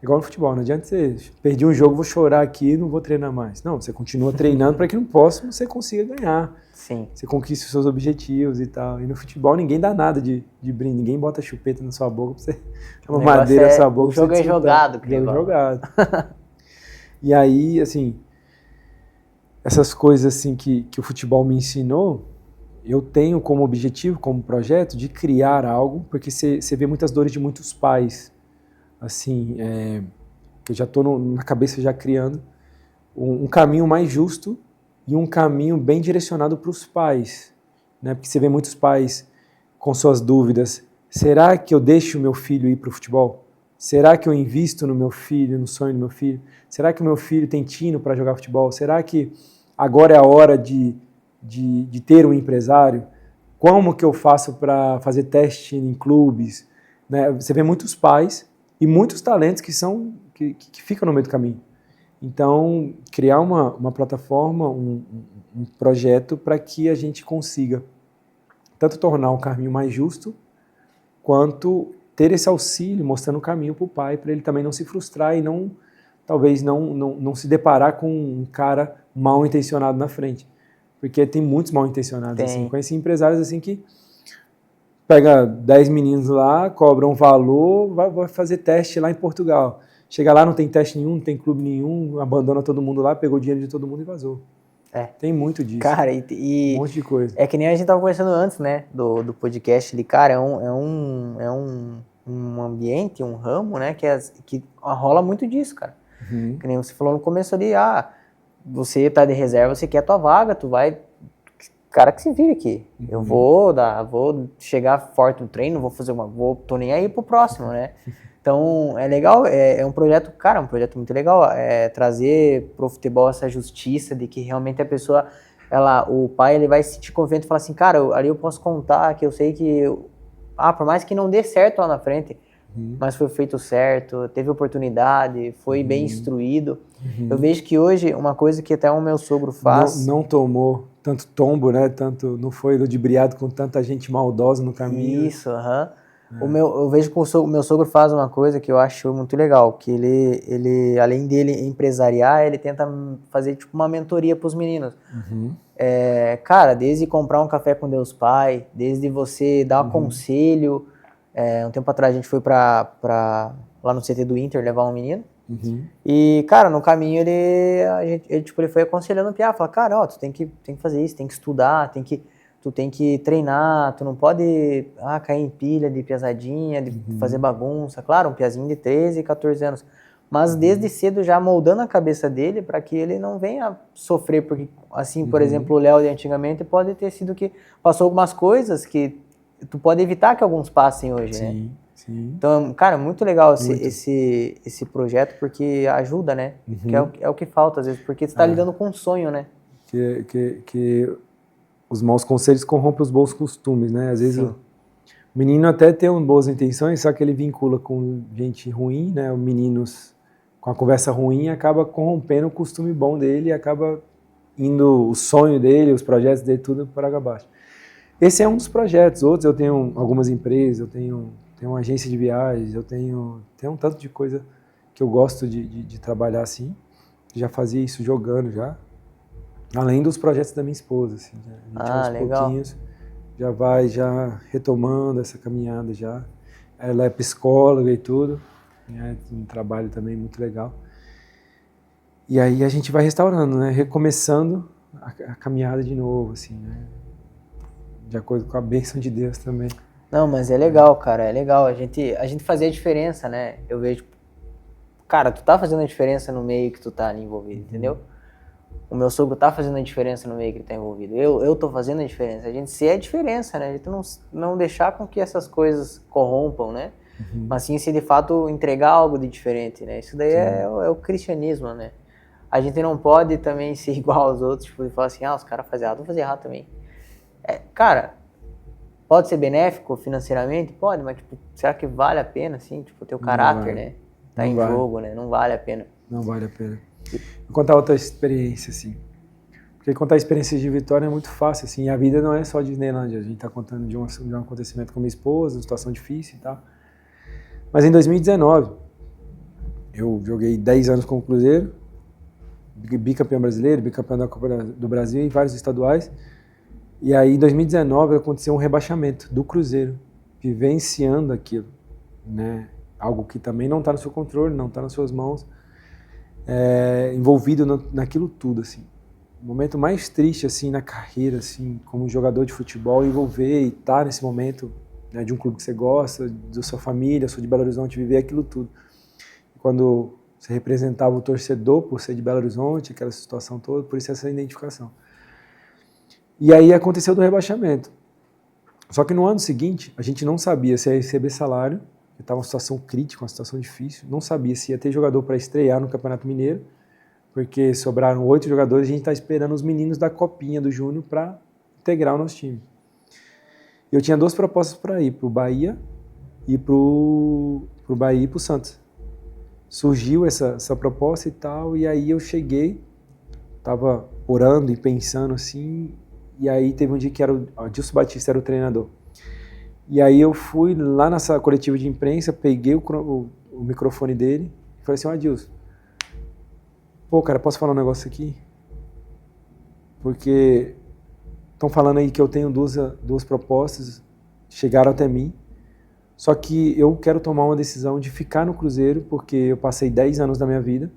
Igual no futebol, não adianta você perdi um jogo, vou chorar aqui e não vou treinar mais. Não, você continua treinando para que no próximo você consiga ganhar. Sim. Você conquista os seus objetivos e tal. E no futebol ninguém dá nada de brinde, ninguém bota chupeta na sua boca, pra você uma madeira na sua boca. O jogo é jogado. O jogo é jogado. E aí, assim, essas coisas assim que o futebol me ensinou, eu tenho como objetivo, como projeto, de criar algo, porque você vê muitas dores de muitos pais, assim, que eu já estou na cabeça já criando um caminho mais justo e um caminho bem direcionado para os pais, né? Porque você vê muitos pais com suas dúvidas, será que eu deixo o meu filho ir para o futebol? Será que eu invisto no meu filho, no sonho do meu filho? Será que o meu filho tem tino para jogar futebol? Será que agora é a hora de ter um empresário? Como que eu faço para fazer teste em clubes? Né? Você vê muitos pais e muitos talentos que ficam no meio do caminho. Então, criar uma plataforma, um projeto para que a gente consiga tanto tornar o caminho mais justo, quanto ter esse auxílio mostrando o caminho para o pai, para ele também não se frustrar e talvez não se deparar com um cara mal intencionado na frente. Porque tem muitos mal intencionados. Assim. Conheci empresários assim que pega 10 meninos lá, cobra um valor, vai fazer teste lá em Portugal. Chega lá, não tem teste nenhum, não tem clube nenhum, abandona todo mundo lá, pegou o dinheiro de todo mundo e vazou. Tem muito disso. Cara, um monte de coisa. É que nem a gente tava conversando antes, né, do podcast ali, cara, é um ambiente, um ramo, né, que rola muito disso, cara. Que nem você falou no começo ali, você tá de reserva, você quer a tua vaga, tu vai... Cara que se vira aqui. Eu vou chegar forte no treino, tô nem aí pro próximo, né? Então, é legal, é um projeto, cara, um projeto muito legal, trazer pro futebol essa justiça de que realmente a pessoa, o pai, ele vai se sentir confiante e falar assim, cara, ali eu posso contar, que eu sei que, por mais que não dê certo lá na frente, mas foi feito certo, teve oportunidade, foi bem instruído. Eu vejo que hoje, uma coisa que até o meu sogro faz... Não tomou tanto tombo, né? Não foi ludibriado com tanta gente maldosa no caminho. Isso, eu vejo que o meu sogro faz uma coisa que eu acho muito legal, que ele além dele empresariar, ele tenta fazer tipo uma mentoria para os meninos. Cara, desde comprar um café com Deus Pai, desde você dar um conselho. Um tempo atrás a gente foi lá no CT do Inter levar um menino. E, cara, no caminho ele foi aconselhando o Piá, fala, cara, tu tem que fazer isso, tem que estudar, tu tem que treinar, tu não pode cair em pilha de piazadinha, de fazer bagunça. Claro, um piazinho de 13, 14 anos. Mas desde cedo já moldando a cabeça dele para que ele não venha sofrer, porque assim, por exemplo, o Léo de antigamente pode ter sido que passou algumas coisas que tu pode evitar que alguns passem hoje, né? Sim. Então, cara, muito legal esse projeto, porque ajuda, né? Que é o que falta às vezes, porque você tá lidando com um sonho, né? Que os maus conselhos corrompem os bons costumes, né? Às vezes o menino até tem boas intenções, só que ele vincula com gente ruim, né? Os meninos com a conversa ruim acaba corrompendo o costume bom dele e acaba indo o sonho dele, os projetos dele, tudo por água abaixo. Esse é um dos projetos. Outros, eu tenho algumas empresas, eu tenho uma agência de viagens, eu tenho um tanto de coisa que eu gosto de trabalhar assim. Já fazia isso jogando já. Além dos projetos da minha esposa, assim. A gente aos legal. pouquinhos já vai já retomando essa caminhada já. Ela é psicóloga e tudo, né? Um trabalho também muito legal. E aí a gente vai restaurando, né? Recomeçando a caminhada de novo, assim, né? De acordo com a bênção de Deus também. Não, mas é legal, cara, é legal. A gente fazia a diferença, né? Eu vejo, cara, tu tá fazendo a diferença no meio que tu tá ali envolvido, entendeu? O meu sogro tá fazendo a diferença no meio que ele tá envolvido. Eu tô fazendo a diferença. A gente ser a diferença, né? A gente não deixar com que essas coisas corrompam, né? Mas sim, se de fato entregar algo de diferente, né? Isso daí é o cristianismo, né? A gente não pode também ser igual aos outros, tipo, e falar assim, os caras fazem errado, vou fazer errado também. Cara, pode ser benéfico financeiramente? Pode, mas tipo, será que vale a pena, assim? Tipo, o teu caráter, né? Tá em jogo, né? Não vale a pena. Não vale a pena. Vou contar outra experiência, assim. Porque contar experiências de vitória é muito fácil, assim. E a vida não é só Disneylândia. A gente tá contando de um acontecimento com minha esposa, uma situação difícil e tal. Mas em 2019, eu joguei 10 anos com o Cruzeiro, bicampeão brasileiro, bicampeão da Copa do Brasil e vários estaduais. E aí, em 2019, aconteceu um rebaixamento do Cruzeiro, vivenciando aquilo, né? Algo que também não está no seu controle, não está nas suas mãos, envolvido naquilo tudo, assim. O momento mais triste, assim, na carreira, assim, como jogador de futebol, envolver e estar nesse momento, né, de um clube que você gosta, da sua família, sou de Belo Horizonte, viver aquilo tudo. Quando você representava o torcedor por ser de Belo Horizonte, aquela situação toda, por isso essa identificação. E aí aconteceu do rebaixamento. Só que no ano seguinte, a gente não sabia se ia receber salário, estava uma situação crítica, uma situação difícil, não sabia se ia ter jogador para estrear no Campeonato Mineiro, porque sobraram 8 jogadores e a gente está esperando os meninos da Copinha do Júnior para integrar o nosso time. Eu tinha 2 propostas para ir, para o Bahia e para o Santos. Surgiu essa proposta e tal, e aí eu cheguei, estava orando e pensando assim, e aí teve um dia que o Adilson Batista era o treinador. E aí eu fui lá nessa coletiva de imprensa, peguei o microfone dele e falei assim, Adilson, pô, cara, posso falar um negócio aqui? Porque estão falando aí que eu tenho duas propostas, chegaram até mim, só que eu quero tomar uma decisão de ficar no Cruzeiro, porque eu passei 10 anos da minha vida,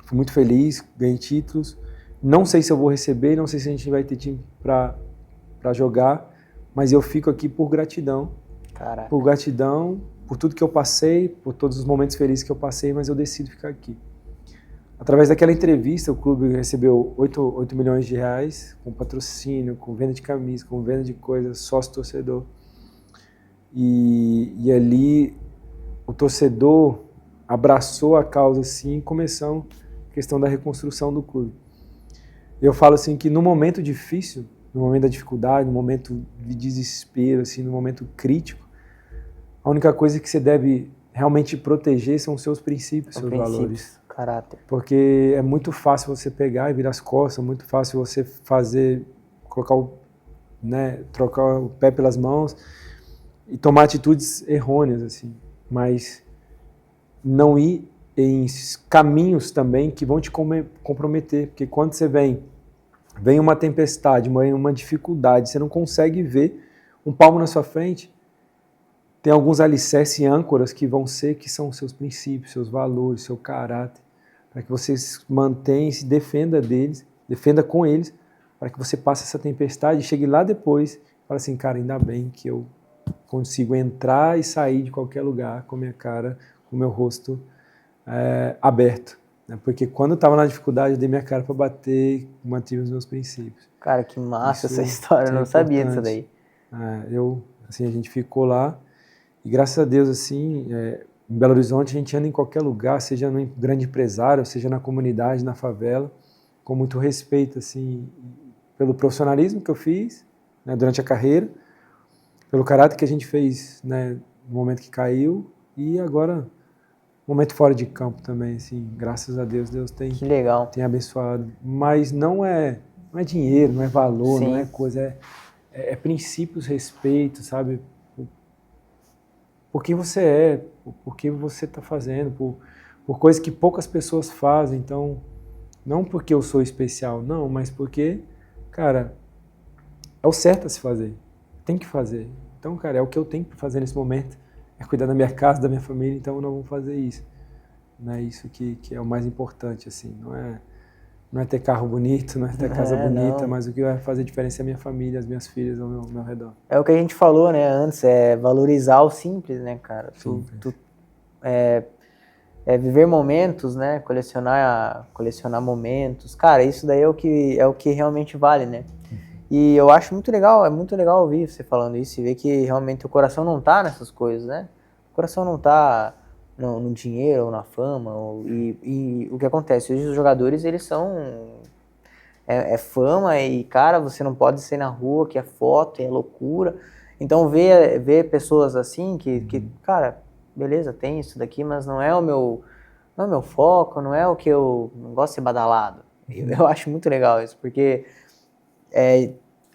fui muito feliz, ganhei títulos, não sei se eu vou receber, não sei se a gente vai ter time para jogar, mas eu fico aqui por gratidão. Caraca. Por gratidão, por tudo que eu passei, por todos os momentos felizes que eu passei, mas eu decido ficar aqui. Através daquela entrevista, o clube recebeu 8 milhões de reais, com patrocínio, com venda de camisa, com venda de coisas, sócio-torcedor. E ali o torcedor abraçou a causa assim, e começou a questão da reconstrução do clube. Eu falo assim que no momento difícil, no momento da dificuldade, no momento de desespero, assim, no momento crítico, a única coisa que você deve realmente proteger são os seus princípios, seus valores. Caráter. Porque é muito fácil você pegar e virar as costas, muito fácil você trocar o pé pelas mãos e tomar atitudes errôneas, assim. Mas não ir em caminhos também que vão te comprometer, porque quando você vem uma tempestade, uma dificuldade, você não consegue ver um palmo na sua frente, tem alguns alicerces e âncoras que são os seus princípios, seus valores, seu caráter, para que você se mantenha e se defenda deles, defenda com eles, para que você passe essa tempestade e chegue lá depois e fale assim, cara, ainda bem que eu consigo entrar e sair de qualquer lugar com a minha cara, com o meu rosto aberto. Porque quando eu estava na dificuldade, eu dei minha cara para bater, mantive os meus princípios. Cara, que massa essa história, eu não sabia disso daí. A gente ficou lá e graças a Deus, assim, em Belo Horizonte a gente anda em qualquer lugar, seja no grande empresário, seja na comunidade, na favela, com muito respeito, assim, pelo profissionalismo que eu fiz, né, durante a carreira, pelo caráter que a gente fez, né, no momento que caiu e agora momento fora de campo também, assim, graças a Deus, Deus tem abençoado. Mas não é dinheiro, não é valor, Sim. Não é coisa, é princípios, respeito, sabe? Por quem você é, por que você está fazendo, por coisas que poucas pessoas fazem. Então, não porque eu sou especial, não, mas porque, cara, é o certo a se fazer. tem que fazer. Então, cara, é o que eu tenho que fazer nesse momento, é cuidar da minha casa, da minha família, então eu não vou fazer isso. Não é isso que é o mais importante, assim, não é ter carro bonito, não é ter casa bonita, não. mas o que vai fazer diferença é a minha família, as minhas filhas ao meu redor. É o que a gente falou, né, antes, é valorizar o simples, né, cara? Viver momentos, né? Colecionar momentos. Cara, isso daí é o que realmente vale, né? E eu acho muito legal, é muito legal ouvir você falando isso e ver que realmente o coração não tá nessas coisas, né? O coração não tá no dinheiro ou na fama. E o que acontece? Hoje os jogadores, eles são... É fama e, cara, você não pode sair na rua, que é foto, é loucura. Então, ver pessoas assim cara, beleza, tem isso daqui, mas não é o meu foco, não é o que eu não gosto de ser badalado. Eu acho muito legal isso, porque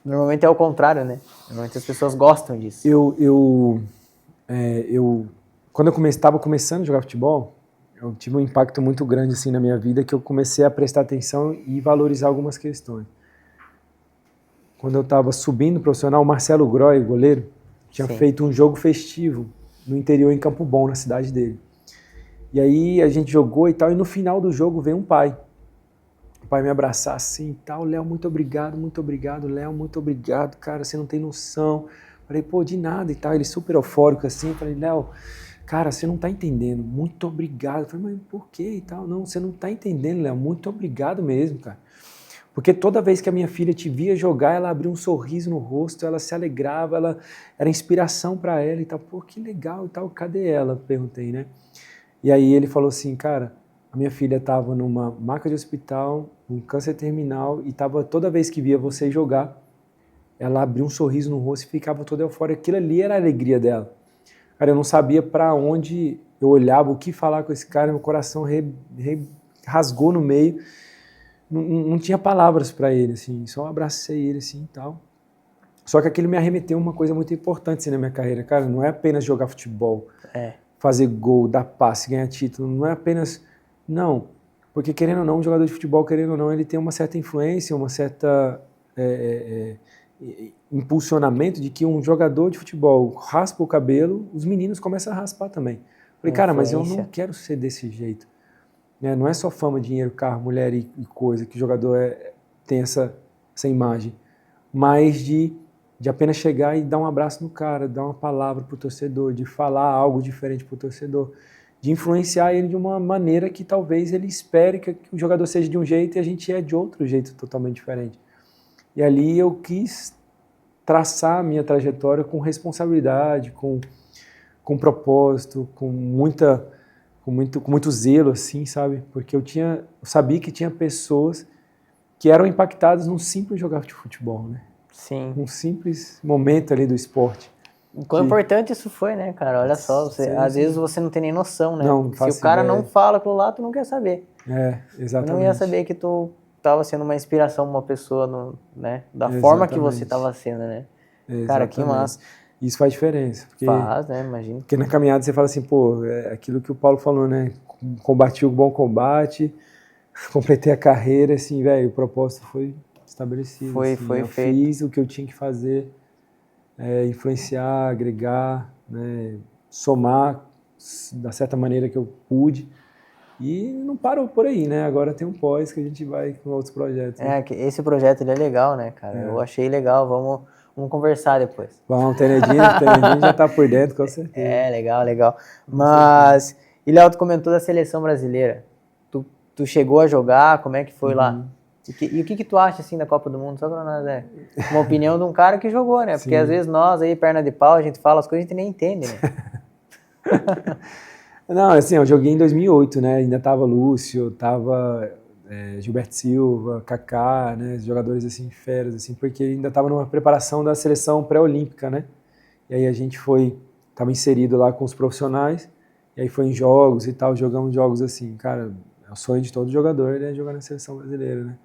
normalmente é o contrário, né? Normalmente as pessoas gostam disso. Quando eu estava começando a jogar futebol, eu tive um impacto muito grande assim na minha vida, que eu comecei a prestar atenção e valorizar algumas questões. Quando eu estava subindo profissional, o Marcelo Groy, goleiro, tinha feito um jogo festivo no interior, em Campo Bom, na cidade dele. E aí a gente jogou e tal, e no final do jogo veio um pai. O pai me abraçar assim e tal, Léo, muito obrigado, Léo, muito obrigado, cara, você não tem noção. Falei, pô, de nada e tal, ele super eufórico assim, falei, Léo, cara, você não tá entendendo, muito obrigado. Eu falei, mas por quê e tal? Não, você não tá entendendo, Léo, muito obrigado mesmo, cara. Porque toda vez que a minha filha te via jogar, ela abria um sorriso no rosto, ela se alegrava, ela era inspiração para ela e tal. Pô, que legal e tal, cadê ela? Perguntei, né? E aí ele falou assim, cara, a minha filha estava numa maca de hospital, um câncer terminal, e tava, toda vez que via você jogar, ela abria um sorriso no rosto e ficava toda eufórica. Aquilo ali era a alegria dela. Cara, eu não sabia para onde eu olhava, o que falar com esse cara, meu coração rasgou no meio. Não tinha palavras para ele, assim, só abracei ele assim e tal. Só que aquilo me arremeteu uma coisa muito importante assim, na minha carreira, cara, não é apenas jogar futebol, fazer gol, dar passe, ganhar título, não é apenas, não, porque querendo ou não, um jogador de futebol, querendo ou não, ele tem uma certa influência, uma certa impulsionamento de que um jogador de futebol raspa o cabelo, os meninos começam a raspar também. Falei, cara, mas eu não quero ser desse jeito. Não é só fama, dinheiro, carro, mulher e coisa que o jogador tem essa imagem, mas de apenas chegar e dar um abraço no cara, dar uma palavra pro torcedor, de falar algo diferente pro torcedor, de influenciar ele de uma maneira que talvez ele espere que o jogador seja de um jeito e a gente é de outro jeito totalmente diferente. E ali eu quis traçar a minha trajetória com responsabilidade, com propósito, com muito zelo, assim, sabe? Porque eu sabia que tinha pessoas que eram impactadas num simples jogar de futebol, né? Sim. Um simples momento ali do esporte. Quão importante isso foi, né, cara? Olha só, às vezes você não tem nem noção, né? Não, se o cara não fala aquilo lá, tu não quer saber. Exatamente. Eu não ia saber que tu estava sendo uma inspiração pra uma pessoa, né? Da forma que você estava sendo, né? Exatamente. Cara, que massa. Isso faz diferença. Faz, né? Imagina. Porque na caminhada você fala assim, pô, aquilo que o Paulo falou, né? Combati o bom combate, completei a carreira, assim, velho, o propósito foi estabelecido. Foi eu feito. fiz o que eu tinha que fazer, influenciar, agregar, né? Somar da certa maneira que eu pude. E não parou por aí, né? Agora tem um pós que a gente vai com outros projetos. Né? Esse projeto ele é legal, né, cara? Eu achei legal, vamos conversar depois. Vamos, o Tenedinho já tá por dentro, com certeza. Legal. Mas, e Léo, tu comentou da seleção brasileira. Tu chegou a jogar, como é que foi lá? E o que tu acha, assim, da Copa do Mundo? Só pra nós, uma opinião de um cara que jogou, né? Porque às vezes nós aí, perna de pau, a gente fala as coisas e a gente nem entende, né? Não, assim, eu joguei em 2008, né? Ainda tava Lúcio, tava Gilberto Silva, Kaká, né? Jogadores, assim, feras, assim, porque ainda tava numa preparação da seleção pré-olímpica, né? E aí a gente tava inserido lá com os profissionais, e aí foi em jogos e tal, jogamos jogos assim, cara, é o sonho de todo jogador, né? Jogar na seleção brasileira, né?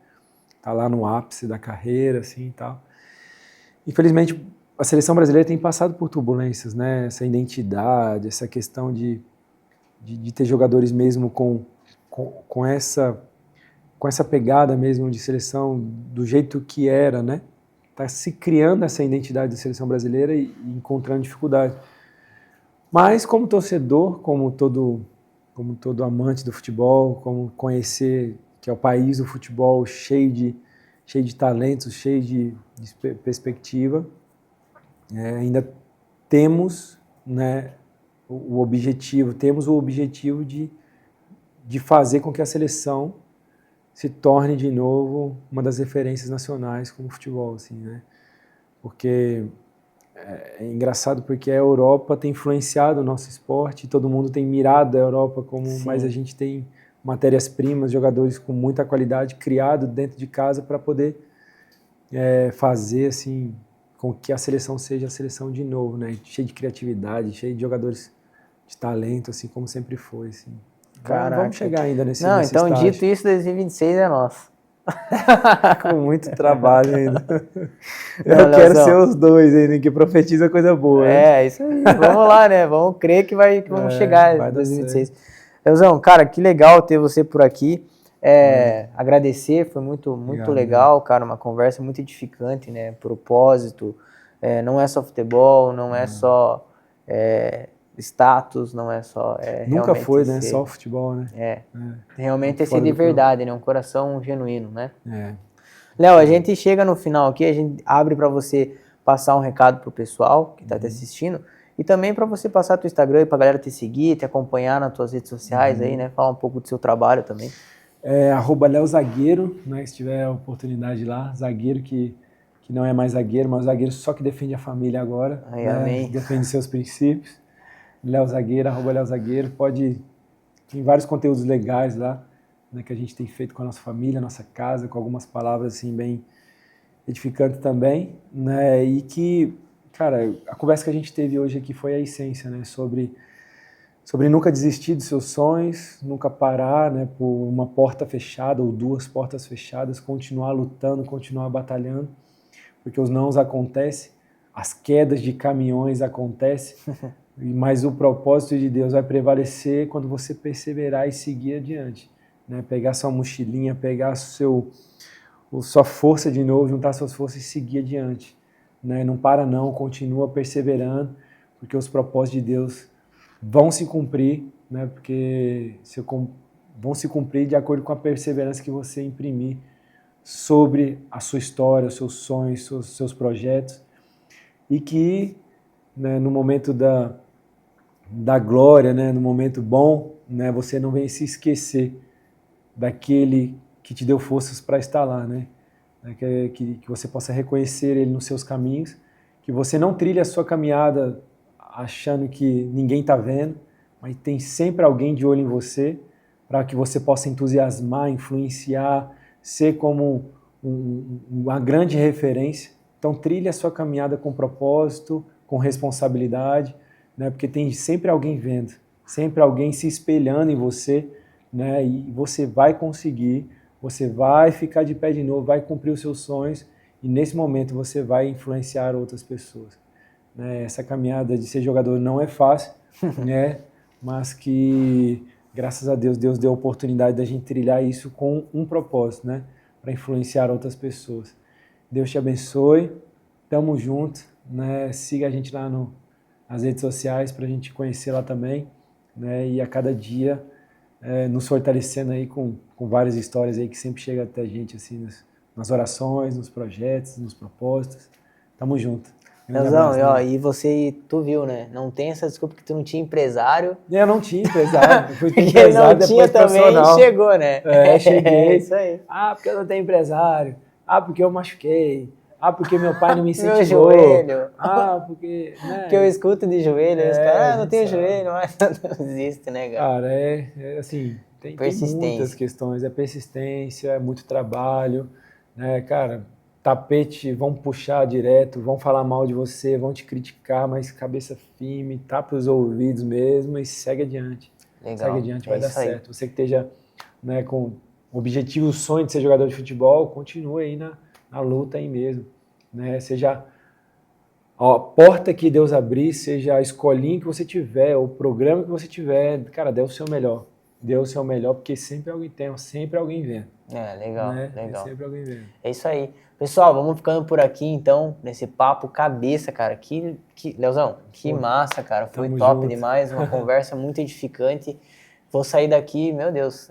Tá lá no ápice da carreira, assim, e tal. Infelizmente, a seleção brasileira tem passado por turbulências, né? Essa identidade, essa questão de ter jogadores mesmo com essa pegada mesmo de seleção do jeito que era, né? tá se criando essa identidade da seleção brasileira e encontrando dificuldade. Mas como torcedor, como todo amante do futebol, como conhecer que é o país do futebol cheio de talentos, cheio de perspectiva, ainda temos, né, temos o objetivo de fazer com que a seleção se torne de novo uma das referências nacionais como futebol, assim, né? Porque é engraçado porque a Europa tem influenciado o nosso esporte, todo mundo tem mirado a Europa como, mas a gente tem matérias-primas, jogadores com muita qualidade criado dentro de casa para poder fazer assim com que a seleção seja a seleção de novo, né? Cheia de criatividade, cheia de jogadores de talento, assim como sempre foi, assim. Vamos chegar ainda nesse então estágio. Dito isso, 2026 é nosso. Com muito trabalho ainda. Eu quero ser os dois ainda, que profetiza coisa boa. É, isso aí. Vamos lá, né? Vamos crer que vamos chegar em 2026. Leozão, cara, que legal ter você por aqui. Agradecer, foi muito legal, cara, uma conversa muito edificante, né? Propósito, não é só futebol, não é só status, não é só... Nunca foi, né? Só futebol, né? Realmente é ser de verdade, né? Um coração genuíno, né? Léo, a gente chega no final aqui, a gente abre para você passar um recado pro pessoal que tá te assistindo e também para você passar teu Instagram pra galera te seguir, te acompanhar nas tuas redes sociais aí, né? Falar um pouco do seu trabalho também. @LeoZagueiro, né? Se tiver a oportunidade lá, zagueiro que não é mais zagueiro, mas zagueiro só que defende a família agora, Aí, né? amém. Defende seus princípios. @LeoZagueiro, @LeoZagueiro, tem vários conteúdos legais lá, né, que a gente tem feito com a nossa família, nossa casa, com algumas palavras assim bem edificantes também, né? E que, cara, a conversa que a gente teve hoje aqui foi a essência, né? Sobre nunca desistir dos seus sonhos, nunca parar, né, por uma porta fechada ou duas portas fechadas, continuar lutando, continuar batalhando, porque os nãos acontecem, as quedas de caminhões acontecem, mas o propósito de Deus vai prevalecer quando você perseverar e seguir adiante, né? Pegar sua mochilinha, pegar sua força de novo, juntar suas forças e seguir adiante, né? Não para não, continua perseverando, porque os propósitos de Deus vão se cumprir, né? Porque vão se cumprir de acordo com a perseverança que você imprimir sobre a sua história, os seus sonhos, seus projetos, e que, né, no momento da glória, né, no momento bom, né, você não venha se esquecer daquele que te deu forças para estar lá, né? Que você possa reconhecer ele nos seus caminhos, que você não trilhe a sua caminhada achando que ninguém está vendo, mas tem sempre alguém de olho em você para que você possa entusiasmar, influenciar, ser como uma grande referência. Então trilhe a sua caminhada com propósito, com responsabilidade, né? Porque tem sempre alguém vendo, sempre alguém se espelhando em você, né? E você vai conseguir, você vai ficar de pé de novo, vai cumprir os seus sonhos e nesse momento você vai influenciar outras pessoas. Né? Essa caminhada de ser jogador não é fácil, né? Mas que, graças a Deus, Deus deu a oportunidade da gente trilhar isso com um propósito, né? Para influenciar outras pessoas. Deus te abençoe, tamo junto, né? Siga a gente lá nas redes sociais para a gente conhecer lá também, né? E a cada dia nos fortalecendo aí com várias histórias aí que sempre chega até a gente assim nas orações, nos projetos, nos propósitos. Tamo junto. Leozão, e tu viu, né? Não tem essa desculpa que tu não tinha empresário. Eu não tinha empresário. Eu fui porque empresário não tinha depois também profissional. Chegou, né? Cheguei. É isso aí. Porque eu não tenho empresário. Porque eu machuquei. Porque meu pai não me incentivou. Meu joelho. Porque... Né? Que eu escuto de joelho. Os caras, não tenho joelho, mas não existe, né, cara? Cara, assim, tem muitas questões. É persistência, é muito trabalho, né, cara? Tapete, vão puxar direto, vão falar mal de você, vão te criticar, mas cabeça firme, tapa os ouvidos mesmo e segue adiante. Legal. Segue adiante, vai dar certo. Você que esteja, né, com o objetivo, o sonho de ser jogador de futebol, continue aí na luta aí mesmo. Né? Seja a porta que Deus abrir, seja a escolinha que você tiver, o programa que você tiver, cara, dê o seu melhor. dê o seu melhor, porque sempre alguém vendo. Legal, Né? legal. Sempre alguém vendo. É isso aí. Pessoal, vamos ficando por aqui, então, nesse papo cabeça, cara. Leozão, que massa, cara. Foi Tamo top junto. demais, uma conversa muito edificante. Vou sair daqui, meu Deus,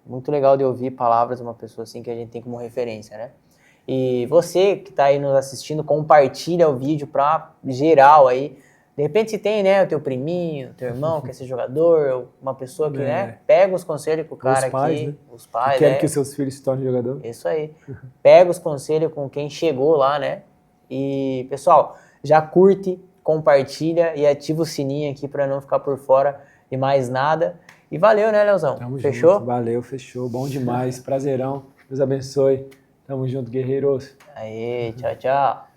muito legal de ouvir palavras de uma pessoa assim que a gente tem como referência, né? E você que tá aí nos assistindo, compartilha o vídeo pra geral aí. De repente, se tem, né, o teu priminho, teu irmão, que é ser jogador, ou uma pessoa que, né, pega os conselhos com o cara pais, aqui, né? os pais, que querem que os seus filhos se tornem jogador. Isso aí. Pega os conselhos com quem chegou lá, né? E, pessoal, já curte, compartilha e ativa o sininho aqui para não ficar por fora de mais nada. E valeu, né, Leozão? Tamo Fechou? junto. Valeu, fechou. Bom demais. Prazerão. Deus abençoe. Tamo junto, guerreiros. Aí, tchau, tchau.